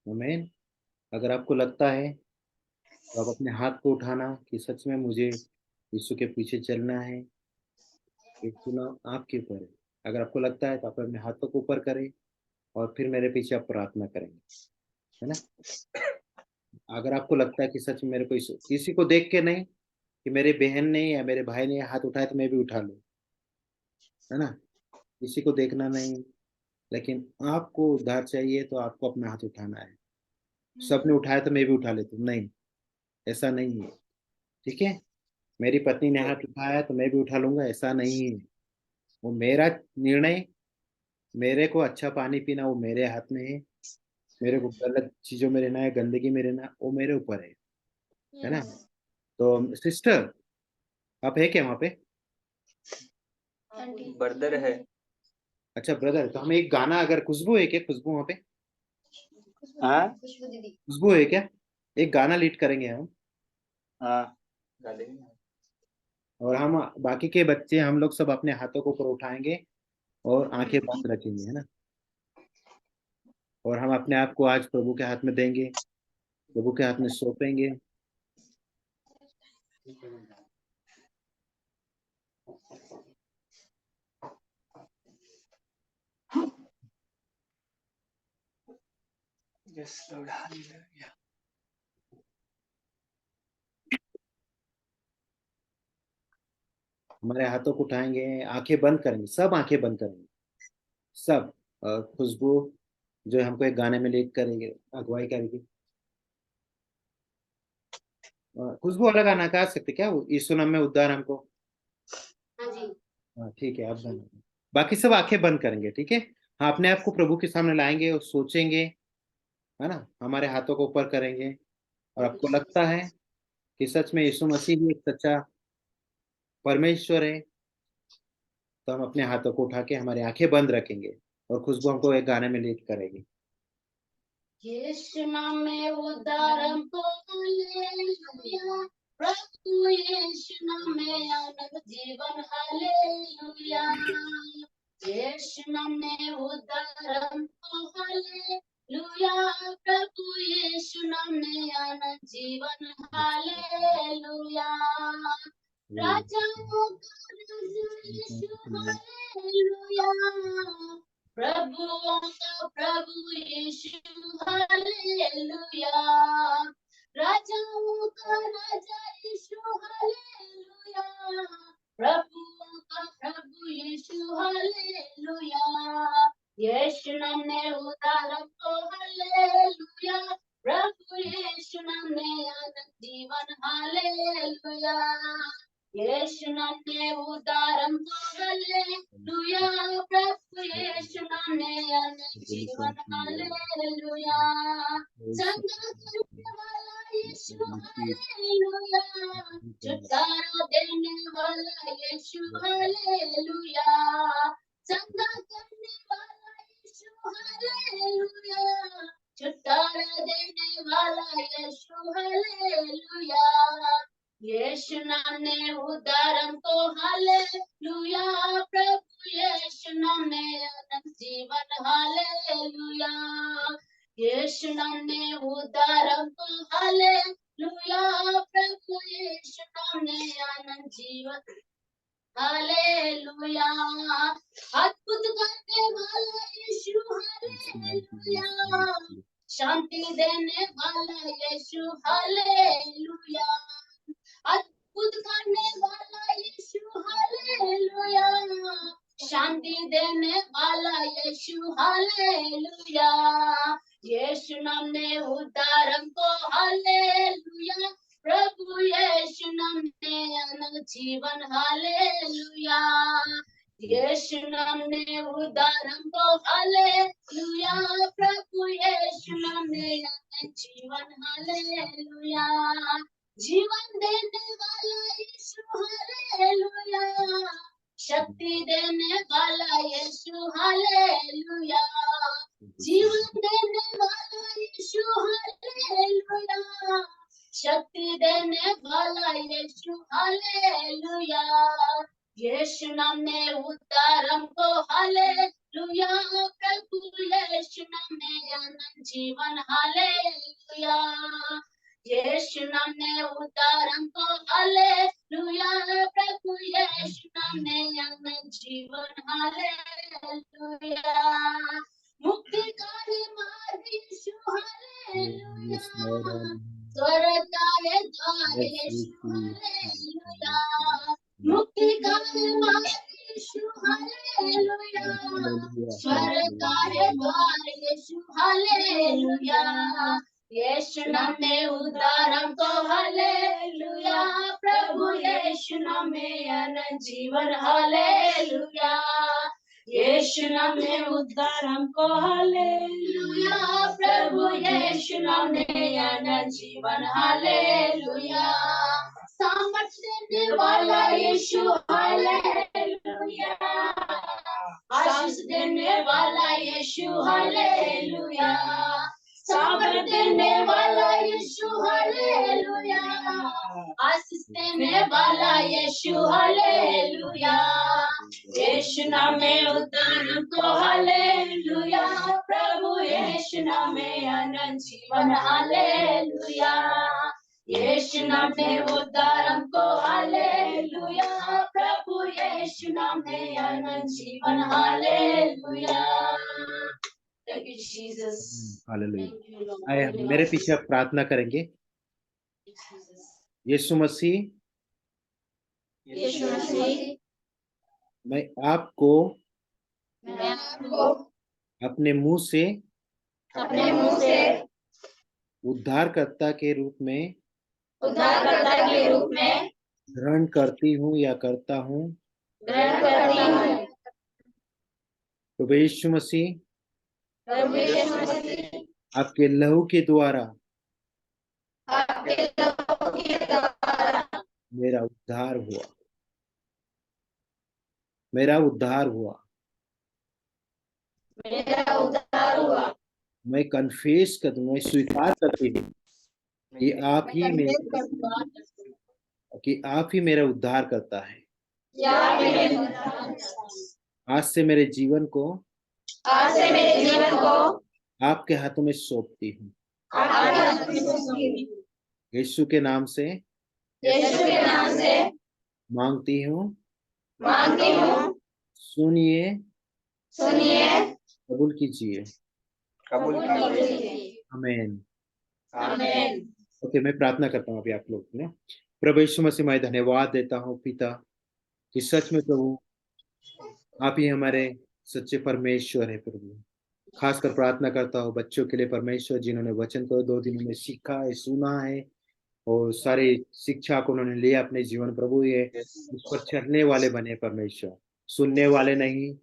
आमीन। अगर आपको लगता है तो आप अपने हाथ को उठाना, कि सच में मुझे यीशु के पीछे चलना है। ये चुनाव आपके ऊपर है। अगर आपको लगता है तो आप अपने हाथों को ऊपर करें और फिर मेरे पीछे आप प्रार्थना करेंगे, है ना। अगर आपको लगता है कि सच में मेरे को किसी को देख के नहीं, कि मेरे बहन ने या मेरे भाई ने हाथ उठाया तो मैं भी उठा लूँ, है ना। किसी को देखना नहीं, लेकिन आपको उद्धार चाहिए तो आपको अपना हाथ उठाना है। सबने उठाया तो मैं भी उठा लेता हूँ, नहीं, ऐसा नहीं है। ठीक है, मेरी पत्नी ने हाथ उठाया तो मैं भी उठा लूंगा, ऐसा नहीं है। वो मेरा निर्णय, मेरे को अच्छा पानी पीना वो मेरे हाथ में है। मेरे को गलत चीजों में रहना है, गंदगी में रहना, वो मेरे ऊपर है ना। तो सिस्टर, आप है क्या वहाँ पे? ब्रदर है। अच्छा ब्रदर, तो हमें एक गाना, अगर खुशबू है क्या, खुशबू वहाँ पे, हाँ खुशबू दीदी। खुशबू है क्या? एक गाना लीड करेंगे हम, हाँ डालेंगे। और हम बाकी के बच्चे हम लोग सब अपने हाथों को ऊपर उठाएंगे और आंखें बंद रखेंगे, है ना। और हम अपने आप को आज प्रभु के हाथ में देंगे, प्रभु के हाथ में सौंपेंगे। Yes, Lord, hallelujah. हमारे हाथों को उठाएंगे, आंखें बंद करेंगे, सब आंखें बंद करेंगे, सब। खुशबू जो हमको एक गाने में लीड करेंगे, अगुवाई करेगी। खुशबू वाला गाना गा सकते क्या, वो यीशु नाम में उद्धार हमको? हाँ जी। हाँ ठीक है, आप बंद, बाकी सब आंखें बंद करेंगे, ठीक है। हाँ, अपने आप को प्रभु के सामने लाएंगे और सोचेंगे, है ना, हमारे हाथों को ऊपर करेंगे। और आपको लगता है कि सच में यीशु मसीह ही एक सच्चा परमेश्वर है, तो हम अपने हाथों को उठा के हमारी आंखें बंद रखेंगे और खुशबू हमको एक गाने में लीड करेगी। यीशु नाम में उद्धार हमको हालेलुया, प्रभु यीशु नाम में आनंद जीवन हालेलुया। यीशु नाम में उद्धार हमको हालेलुया, प्रभु यीशु नाम में आनंद जीवन हालेलुया। राजाओं का राजा यीशु हालेलुया, प्रभुओं का प्रभु यीशु हालेलुया। राजाओं का राजा यीशु हालेलुया, प्रभुओं का प्रभु यीशु हालेलुया। यीशु नाम में उद्धार हमको हालेलुया, प्रभु यीशु नाम में आनंद जीवन हालेलुया। यीशु नाम में उद्धार हमको हालेलुया, प्रभु यीशु नाम में आनंद जीवन हालेलुया। संगा करने वाला यीशु हालेलुया, छुटकारा देने वाला यीशु हालेलुया। संगा करने वाला यीशु हालेलुया, छुटकारा देने वाला यीशु हालेलुया। यीशु नाम ने उद्धार हमको हालेलुया, प्रभु यीशु नाम में अनंत जीवन हालेलुया। यीशु नाम ने उद्धार हमको हालेलुया, प्रभु यीशु नाम में अनंत जीवन हालेलुया। अद्भुत करने वाला यीशु हालेलुया, शांति देने वाला यीशु हालेलुया। अद्भुत करने वाला यीशु हालेलुया, शांति देने वाला यीशु हालेलुया। यीशु नाम ने उद्धार हमको हालेलुया, प्रभु यीशु नाम ने अनंत जीवन हालेलुया। यीशु नाम ने उद्धार हमको हालेलुया, प्रभु यीशु नाम ने अनंत जीवन हालेलुया। जीवन देने वाला यीशु हालेलुया, शक्ति देने वाला यीशु हालेलुया। जीवन देने वाला यीशु हालेलुया, शक्ति देने वाला यीशु हालेलुया। यीशु नाम ने उद्धार हमको हालेलुया, प्रभु यीशु नाम ने अनंत जीवन हालेलुया। यीशु नाम ने उद्धार हमको हालेलुया, प्रभु यीशु नाम ने अनंत जीवन हालेलुया। मुक्ति स्वर्ग का है द्वार यीशु हालेलुया, मुक्ति का है मार्ग यीशु हालेलुया, स्वर्ग का है द्वार यीशु हालेलुया, यीशु नाम में उद्धार हमको हालेलुया, प्रभु यीशु नाम में अनंत जीवन हालेलुया, यीशु नाम में उद्धार हमको हालेलुया, प्रभु यीशु नाम में अनंत जीवन हालेलुया, सामर्थ्य देने वाला यीशु हालेलुया, आशीष देने वाला यीशु हालेलुया, सामर्थ्य देने वाला यीशु हालेलुया, आशीष देने वाला यीशु हालेलुया, यीशु नाम में उद्धार हमको हालेलुया, प्रभु यीशु नाम में अनंत जीवन हालेलुया, यीशु नाम में उद्धार हमको हालेलुया, प्रभु यीशु नाम में अनंत जीवन hallelujah. Thank you, Jesus. Hallelujah. Thank you, Lord. आइए हम मेरे पीछे आप प्रार्थना करेंगे। Jesus. यीशु मसीह, यीशु मसीह, मैं आपको मैं आपको अपने मुंह से अपने मुंह से उद्धारकर्ता के रूप में उद्धारकर्ता के रूप में ग्रहण करती हूँ या करता हूँ। ग्रहण करती हूँ। प्रभु यीशु मसीह, प्रभु यीशु मसीह, आपके लहू के द्वारा आपके लहू के द्वारा मेरा उद्धार हुआ, मेरा उद्धार हुआ। मेरा उद्धार हुआ। मैं कन्फेस करती हूँ, मैं स्वीकार करती हूँ कि आप ही मेरे कि आप ही मेरा उद्धार करता है। आज से मेरे जीवन को आज से मेरे जीवन को आपके हाथों में सौंपती हूँ। आपके हाथों में सौंपती हूँ। यीशु के नाम से यीशु के नाम से मांगती हूँ, मांगती हूँ। सुनिए, सुनिए, कबूल कीजिए। कबूल कीजिए। आमीन। आमीन। ओके, मैं प्रार्थना करता हूँ अभी आप लोग ने। प्रभु यीशु मसीह, मैं धन्यवाद देता हूँ पिता कि सच में प्रभु आप ही हमारे सच्चे परमेश्वर है। प्रभु खासकर प्रार्थना करता हूँ बच्चों के लिए परमेश्वर, जिन्होंने वचन को 2 दिनों में सीखा है, सुना है और सारी शिक्षा को उन्होंने लिया अपने जीवन। प्रभु ये उस पर चलने वाले बने परमेश्वर, सुनने वाले नहीं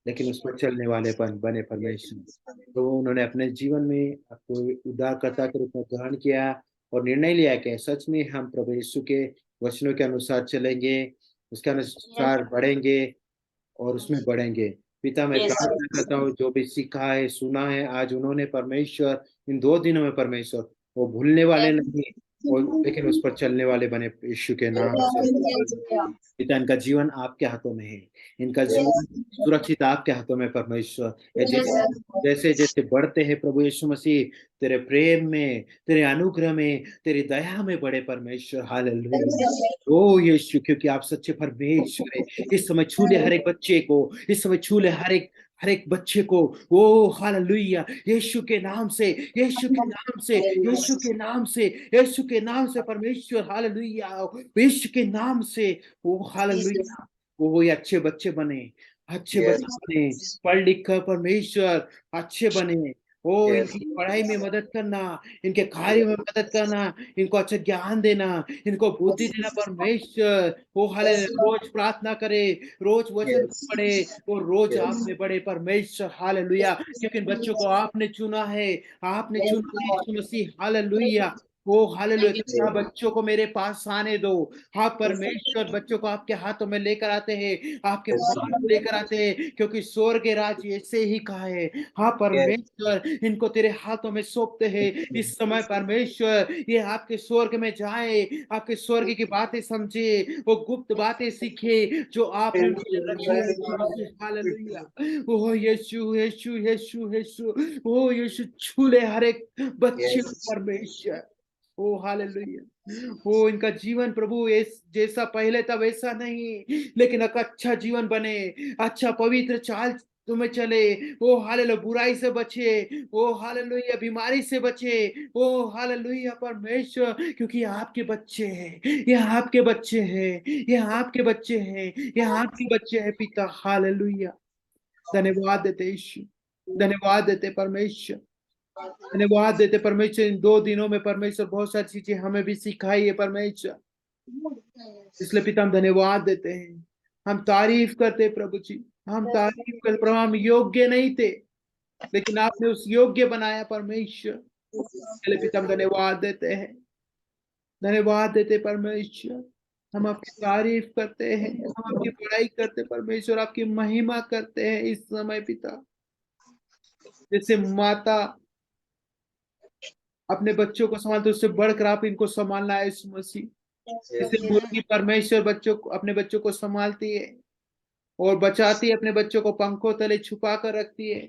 लेकिन उस पर चलने वाले बने परमेश्वर। तो उन्होंने अपने जीवन में आपको उद्धारकर्ता के रूप में ग्रहण किया और निर्णय लिया कि सच में हम प्रभु यीशु के वचनों के अनुसार चलेंगे, उसके अनुसार बढ़ेंगे और उसमें बढ़ेंगे। पिता, मैं प्रार्थना करता हूँ जो भी सीखा है, सुना है आज उन्होंने परमेश्वर, इन 2 दिनों में परमेश्वर, वो भूलने वाले नहीं और लेकिन उस पर चलने वाले बने यीशु के नाम से। पिता, इनका जीवन आपके हाथों में है, इनका जीवन सुरक्षित आपके हाथों में परमेश्वर। जैसे जैसे बढ़ते हैं प्रभु यीशु मसीह तेरे प्रेम में, तेरे अनुग्रह में, तेरी दया में बढ़े परमेश्वर। हालेलुया। ओ यीशु, क्योंकि आप सच्चे परमेश्वर है। इस समय छू ले हर एक बच्चे को, इस समय छू ले हर एक बच्चे को। ओ हालेलुया, यीशु के नाम से, यीशु के नाम से, यीशु के नाम से, यीशु के नाम से परमेश्वर। हालेलुया, यीशु के नाम से। ओ हालेलुया, वो ये अच्छे बच्चे बने, अच्छे बच्चे बने, पढ़ लिख कर परमेश्वर अच्छे बने। ओ इनकी पढ़ाई में मदद करना, इनके कार्य में मदद करना, इनको अच्छा ज्ञान देना, इनको बुद्धि देना परमेश्वर। ओ हालेलुया, रोज प्रार्थना करे, रोज वचन पढ़े और रोज आप में बढ़े परमेश्वर। हालेलुया, क्योंकि इन बच्चों को आपने चुना है, आपने चुना है यीशु मसीह। हालेलुया, ओ हालेलुया, बच्चों को मेरे पास आने दो। हाँ परमेश्वर, बच्चों को आपके हाथों में लेकर आते हैं, आपके पास लेकर आते हैं, क्योंकि स्वर्ग के राज्य ऐसे ही कहा है। हाँ परमेश्वर, इनको तेरे हाथों में सौंपते हैं इस समय परमेश्वर। ये आपके स्वर्ग में जाए, आपके स्वर्ग की बातें समझे, वो गुप्त बातें सीखे जो आपने उनके लिए रखी है। हालेलुया, ओ यीशु यीशु यीशु यीशु, ओ यीशु, छू ले हर एक बच्चे को परमेश्वर। ओ हालेलुया, ओ इनका जीवन प्रभु जैसा पहले था वैसा नहीं, लेकिन एक अच्छा जीवन बने, अच्छा पवित्र चाल तुम्हें चले। ओ हालेलुया, बुराई से बचे। ओ हालेलुया, बीमारी से बचे। ओ हालेलुया परमेश्वर, क्योंकि ये आपके बच्चे हैं, ये आपके बच्चे हैं, ये आपके बच्चे हैं, ये आपके बच्चे हैं पिता। हालेलुया, धन्यवाद देते यीशु, धन्यवाद देते परमेश्वर, धन्यवाद देते परमेश्वर। इन 2 दिनों में परमेश्वर बहुत सारी चीजें हमें भी सिखाई है परमेश्वर, इसलिए पिता हम धन्यवाद देते हैं। हम तारीफ करते हैं प्रभु जी, हम तारीफ करते प्रभु। हम योग्य नहीं थे, लेकिन आपने उस योग्य बनाया परमेश्वर, इसलिए पिता हम धन्यवाद देते हैं, धन्यवाद देते परमेश्वर। हम आपकी तारीफ करते हैं, हम आपकी बड़ाई करते परमेश्वर, आपकी महिमा करते हैं इस समय पिता। जैसे माता अपने बच्चों को संभालते, उससे बढ़कर आप इनको संभालना है यीशु मसीह। जैसे मुर्गी परमेश्वर बच्चों को, अपने बच्चों को संभालती है और बचाती है, अपने बच्चों को पंखों तले छुपा कर रखती है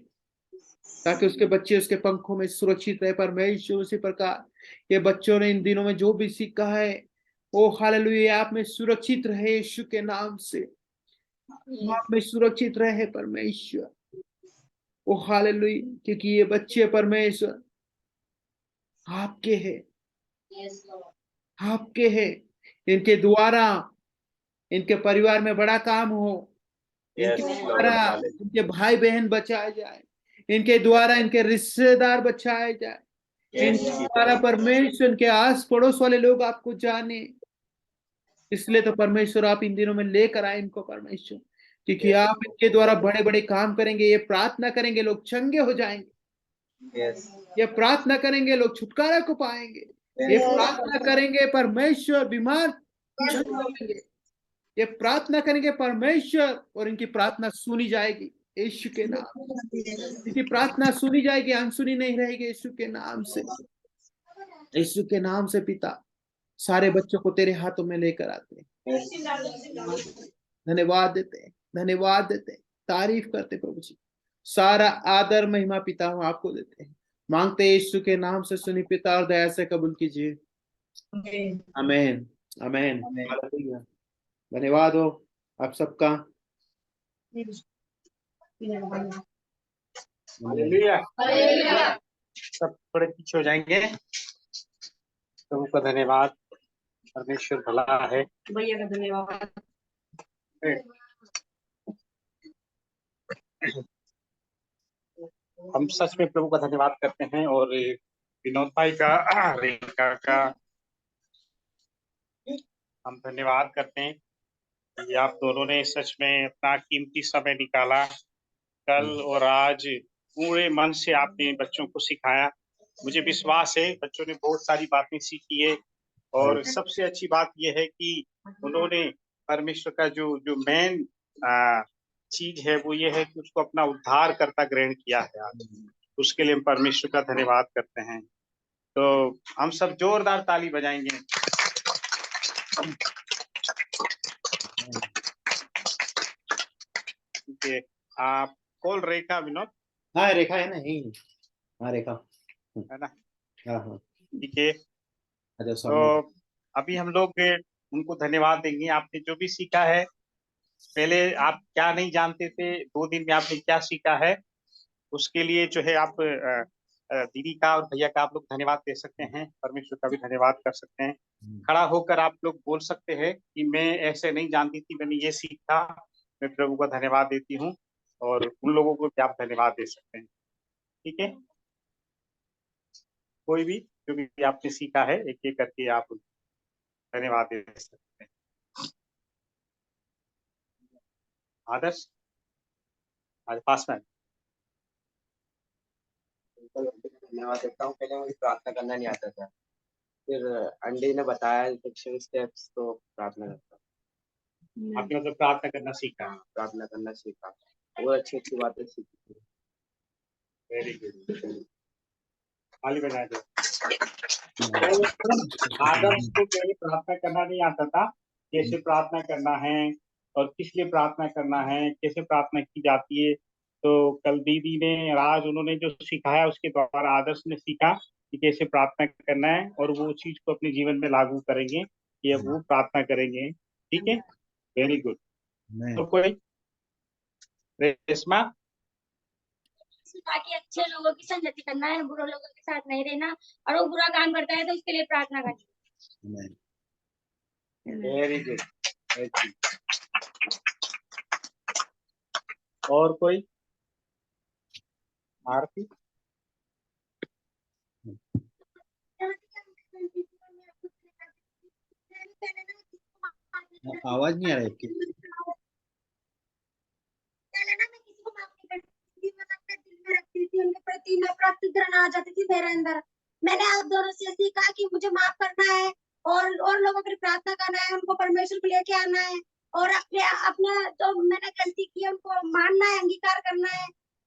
ताकि उसके बच्चे उसके पंखों में सुरक्षित रहे परमेश्वर। उसी प्रकार ये बच्चों ने इन दिनों में जो भी सीखा है, ओ हालेलुया, आप में सुरक्षित रहे यीशु के नाम से, आप में सुरक्षित रहे परमेश्वर। ओ हालेलुया, क्योंकि ये बच्चे परमेश्वर आपके हैं, आपके हैं। इनके द्वारा इनके परिवार में बड़ा काम हो, इनके Yes, द्वारा Lord. इनके भाई बहन बचाए जाए, इनके द्वारा इनके रिश्तेदार बचाए जाए, Yes, इनके द्वारा परमेश्वर इनके आस पड़ोस वाले लोग आपको जाने। इसलिए तो परमेश्वर आप इन दिनों में लेकर आए इनको परमेश्वर, क्योंकि आप इनके द्वारा बड़े बड़े काम करेंगे। ये प्रार्थना करेंगे लोग चंगे हो जाएंगे, Yes. ये प्रार्थना करेंगे लोग छुटकारा को पाएंगे, ये प्रार्थना करेंगे परमेश्वर बीमार चंगे होंगे, ये प्रार्थना करेंगे परमेश्वर और इनकी प्रार्थना सुनी जाएगी यीशु के नाम। इनकी प्रार्थना सुनी जाएगी, अनसुनी नहीं रहेगी यीशु के नाम से, यीशु के नाम से पिता। सारे बच्चों को तेरे हाथों में लेकर आते हैं, धन्यवाद देते हैं, धन्यवाद देते हैं, तारीफ करते प्रभु जी। सारा आदर महिमा पिता हम आपको देते हैं, मांगते हैं यीशु के नाम से, सुनी पिता और दया से कबूल कीजिए। आमीन, आमीन, हालेलुया। धन्यवाद हो आप सबका। हालेलुया। सब थोड़े पीछे हो जाएंगे। प्रभु का धन्यवाद, परमेश्वर भला है। भैया का धन्यवाद। हम सच में प्रभु का धन्यवाद करते हैं और विनोद भाई का, रेखा का हम धन्यवाद करते हैं कि आप दोनों ने सच में अपना कीमती समय निकाला। कल और आज पूरे मन से आपने बच्चों को सिखाया। मुझे विश्वास है बच्चों ने बहुत सारी बातें सीखी है और सबसे अच्छी बात यह है कि उन्होंने परमेश्वर का जो जो मेन चीज है वो ये है कि उसको अपना उद्धार करता ग्रहण किया है आज। उसके लिए हम परमेश्वर का धन्यवाद करते हैं। तो हम सब जोरदार ताली बजाएंगे। ठीक है, आप कॉल रेखा विनोद? हाँ रेखा है ना, यही हाँ रेखा है ना? हाँ हाँ ठीक है, अच्छा तो अभी हम लोग उनको धन्यवाद देंगे। आपने जो भी सीखा है, पहले आप क्या नहीं जानते थे, 2 दिन में आपने क्या सीखा है, उसके लिए जो है आप दीदी का और भैया का आप लोग धन्यवाद दे सकते हैं, परमेश्वर का भी धन्यवाद कर सकते हैं। खड़ा होकर आप लोग बोल सकते हैं कि मैं ऐसे नहीं जानती थी, मैंने ये सीखा, मैं प्रभु का धन्यवाद देती हूँ। और उन लोगों को भी आप धन्यवाद दे सकते हैं। ठीक है, कोई भी जो भी आपने सीखा है एक एक करके आप धन्यवाद दे सकते हैं। आदर्श आज पास में धन्यवाद देता हूँ। पहले मुझे प्रार्थना करना नहीं आता था, फिर अंडी ने बताया डिक्शन स्टेप्स, तो प्रार्थना करता हूँ। आपने मतलब प्रार्थना करना सीखा। प्रार्थना करना सीखा, बहुत अच्छी अच्छी बातें सीखी। वेरी गुड, ताली बजा दो। आदर्श को पहले प्रार्थना करना नहीं आता था, कैसे प्रार्थना करना है और किस लिए प्रार्थना करना है, कैसे प्रार्थना की जाती है। तो कल दीदी ने, आज उन्होंने जो सिखाया उसके द्वारा आदर्श ने सीखा कि कैसे प्रार्थना करना है और वो चीज को अपने जीवन में लागू करेंगे कि अब वो प्रार्थना करेंगे। ठीक है, वेरी गुड। तो कोई रेशमा? ताकि अच्छे लोगों की संगति करना है, बुरे लोगों के साथ नहीं रहना, और वो बुरा काम करता है तो उसके लिए प्रार्थना करनी। Amen. Very good, very good. और कोई? आरती? आवाज नहीं आ रहा है आपकी। पहले ना मैं किसी को माफ नहीं करती थी, मतलब मैं दिल में रखती थी, उनके प्रति नफरत घृणा आ जाती थी मेरे अंदर। मैंने आप दोनों से सीखा कि मुझे माफ करना है और लोगों के लिए प्रार्थना करना है, उनको परमेश्वर को लेके आना है, और अपने अपने जो मैंने गलती की है उनको मानना है, अंगीकार करना है।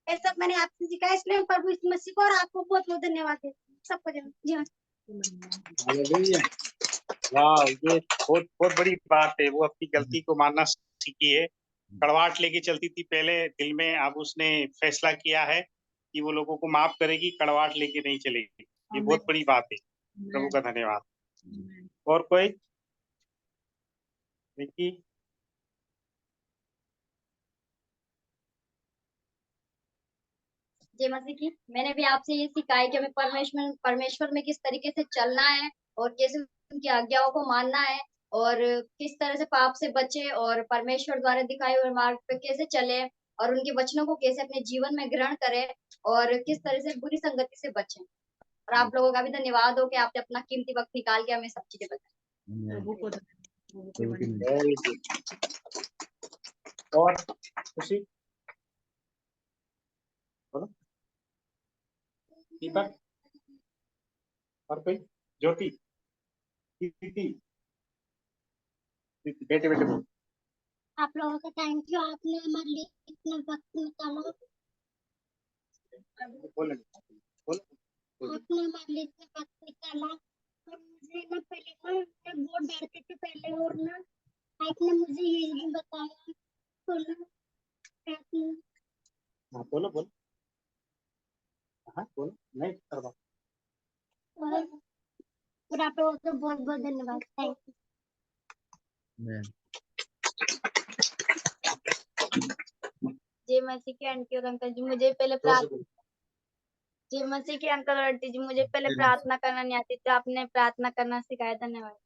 ये सब मैंने आपसे सीखा है, इसलिए प्रभु यीशु मसीह को और आपको बहुत बहुत धन्यवाद है सबको। जी हाँ। हालेलुया। वाह, ये बहुत बहुत बड़ी बात है। वो अपनी गलती को मानना सीखी है। कड़वाहट लेके चलती थी पहले दिल में, अब उसने फैसला किया है कि वो लोगों को माफ करेगी, कड़वाहट लेके नहीं चलेगी। ये बहुत बड़ी बात है। प्रभु का धन्यवाद। और कोई? विक्की? जय मसीह की। मैंने भी आपसे ये सीखा है कि हमें परमेश्वर में किस तरीके से चलना है, और कैसे उनकी आज्ञाओं को मानना है, और किस तरह से पाप से बचे और परमेश्वर द्वारा दिखाए हुए मार्ग पे कैसे चले, और उनके वचनों को कैसे अपने जीवन में ग्रहण करें, और किस तरह से बुरी संगति से बचें। और आप लोगों का भी धन्यवाद हो कि आपने अपना कीमती वक्त निकाल के हमें सब चीजें बताई। Very good. और खुशी? बोलो। दीपक? और कोई? ज्योति? प्रीति? बेटे बेटे बोलो। आप लोगों का थैंक यू, आपने हमारे लिए इतना वक्त निकाला। बोलो बोलो। आपने हमारे लिए इतना वक्त निकाला, और मुझे ना पहले ना मैं बहुत डरती थी पहले, और ना आपने मुझे ये भी बताया तो ना आपने- हाँ बोलो बोलो। हाँ बोलो, नहीं करवा। और आप लोगों का बहुत बहुत धन्यवाद। Thank you. Amen. जय मसीह के आंटी और अंकल जी, मुझे पहले जय मसीह के अंकल और आंटी जी, मुझे पहले प्रार्थना करना नहीं आती थी, आपने प्रार्थना करना सिखाया। धन्यवाद।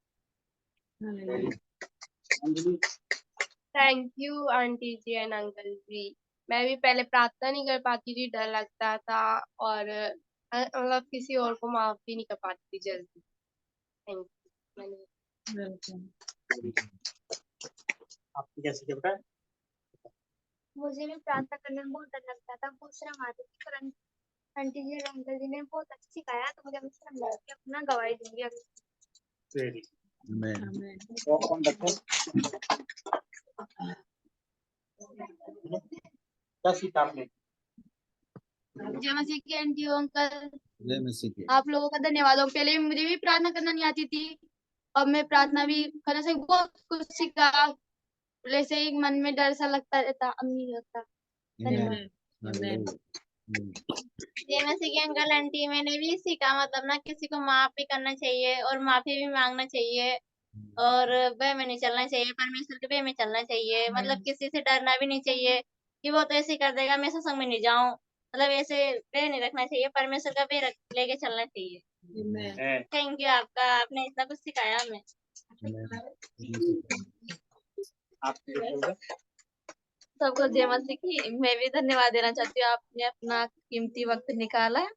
Thank you aunty ji and uncle ji. मैं भी पहले प्रार्थना नहीं कर पाती थी, डर लगता था, और मतलब किसी और को माफ भी नहीं कर पाती थी जल्दी। Thank you. आपकी कैसी क्या बताए? मुझे भी प्रार्थना करने में बहुत डर लगता था, बहुत शर्म आती थी, पर आंटी जी और अंकल जी ने बहुत अच्छा सिखाया, तो मुझे शर्म लगा के अपना गवाही दूंगी। Very Amen. कौन बच्चे? क्या सीखा आपने? जय मसीह की आंटी और अंकल, जय मसीह की। आप लोगों का धन्यवाद हो। पहले मुझे भी प्रार्थना करना नहीं आती थी, अब मैं प्रार्थना भी करने से बहुत कुछ सीखा। पहले से ही मन में डर सा लगता रहता, अब नहीं लगता। धन्यवाद। Hallelujah. जय मसीह की अंकल आंटी, मैंने भी सीखा, मतलब ना किसी को माफ भी करना चाहिए और माफी भी मांगना चाहिए, और वे में नहीं चलना चाहिए, परमेश्वर के वे में चलना चाहिए। मतलब किसी से डरना भी नहीं चाहिए कि वो तो ऐसे कर देगा, मैं सत्संग में नहीं जाऊं। मतलब ऐसे वे नहीं रखना चाहिए, परमेश्वर का वे लेके चलना चाहिए। थैंक यू आपका, आपने इतना कुछ सिखाया हमें। सबको जय मसीह की। मैं भी धन्यवाद देना चाहती हूँ, आपने अपना कीमती वक्त निकाला।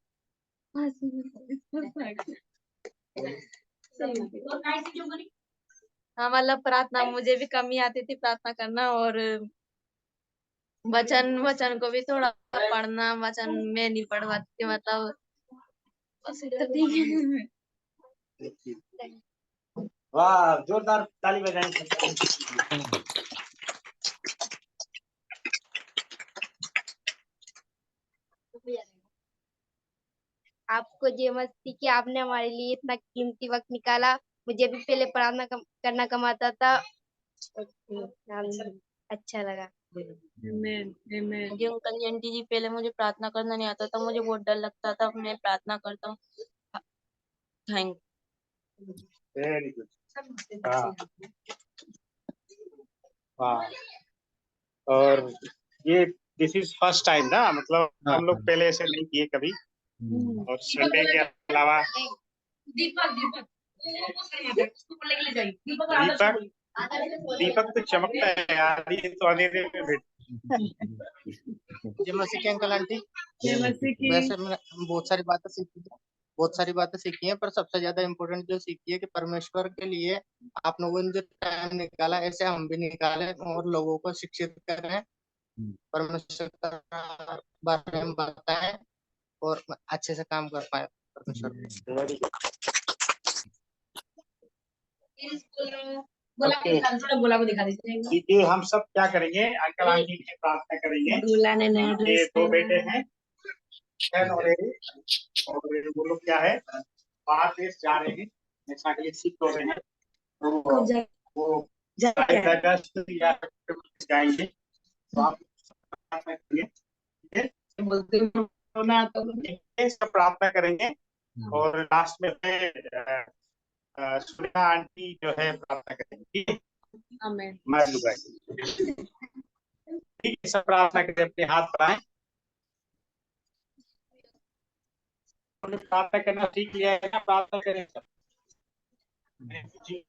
हाँ, मतलब प्रार्थना मुझे भी कमी आती थी प्रार्थना करना, और वचन को भी थोड़ा पढ़ना, वचन में नहीं पढ़ पाती थी, मतलब बस इतना ठीक है। वाह, जोरदार ताली बजाएं। आपको जय मसीह की, आपने हमारे लिए इतना कीमती वक्त निकाला। मुझे भी पहले प्रार्थना करना कम आता था, अच्छा लगा। जी अंकल जी आंटी जी, पहले मुझे प्रार्थना करना नहीं आता था, मुझे बहुत डर लगता था, मैं प्रार्थना करता हूँ। Thank very good. हाँ, हाँ। और ये दिस इज फर्स्ट टाइम ना, मतलब हाँ, हम लोग हाँ। पहले ऐसे नहीं किए कभी, हम्म। और संडे के अलावा दीपक दीपक दीपक दीपक तो चमकता है यार, ये तो अंधेरे में बैठ। जय मसीह की अंकल आंटी। जय की वैसे मैंने बहुत सारी बातें सीखी है, बहुत सारी बातें सीखी हैं, पर सबसे ज्यादा इम्पोर्टेंट जो सीखी है कि परमेश्वर के लिए आप लोगों ने जो टाइम निकाला, ऐसे हम भी निकालें और लोगों को शिक्षित करें, परमेश्वर का बारे में बताएं और अच्छे से काम कर पाए परमेश्वर। बोला Okay. बोला को दिखा दीजिए। देखिए हम सब क्या करेंगे, अंकल आंटी की प्रार्थना करेंगे। दूल्हा ने नया ये ड्रेस दो बेटे हैं, बहन और एक, और वो लोग क्या है, बाहर देश जा रहे हैं, ऐसा के लिए शिफ्ट हो रहे हैं, तो वो 22 अगस्त या जाएंगे, तो आप प्रार्थना करेंगे, ठीक है? सब प्रार्थना करेंगे, और लास्ट में सुनेहा आंटी जो है प्रार्थना करेंगे, ठीक है? आमीन। मैं लूंगा, ठीक है? सब प्रार्थना करें, अपने हाथ बढ़ाएं, प्रार्थना करना सीख लिया है ना, प्रार्थना करें सब। जी।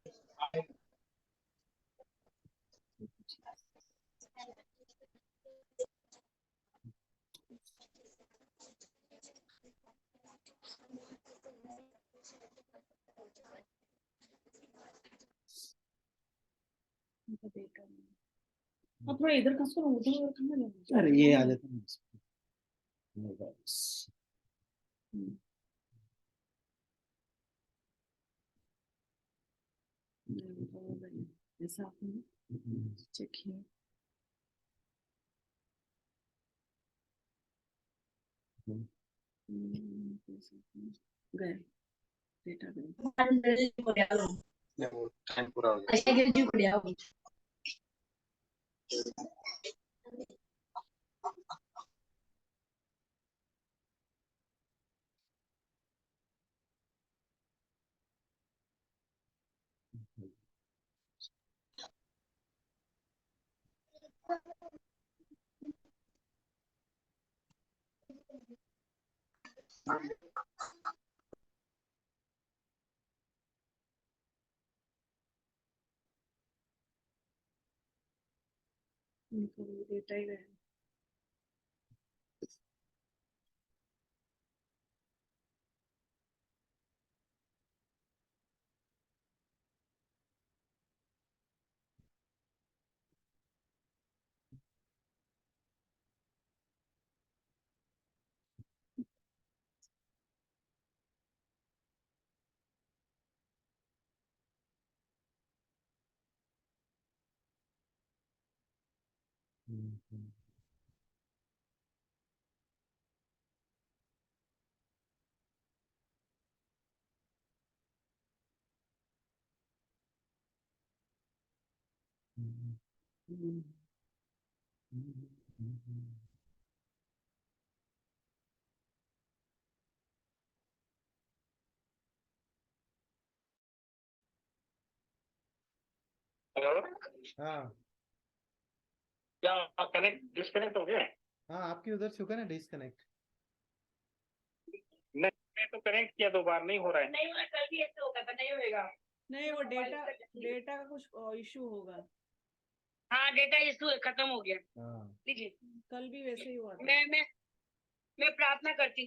अब थोड़ा इधर खसो, उधर कहाँ लगे? अरे ये आ जाता है बस। ऐसा आपने चेक किया। गए डेटा गए। टाइम पूरा हो गया। ऐसा गिर पड़ा। डेटा ही गया। हेलो, हाँ क्या कनेक्ट डिस्कनेक्ट हो गया? हाँ, आपकी उधर से होगा ना डिस्कनेक्ट। नहीं, मैं तो कनेक्ट किया 2 बार, नहीं हो रहा है। नहीं होगा, कल भी ऐसे होगा, पर नहीं होगा। नहीं, वो डेटा का कुछ इशू होगा। हाँ, डेटा इशू खत्म हो गया। हाँ लीजिए, कल भी वैसे ही हुआ था। मैं प्रार्थना करती हूँ।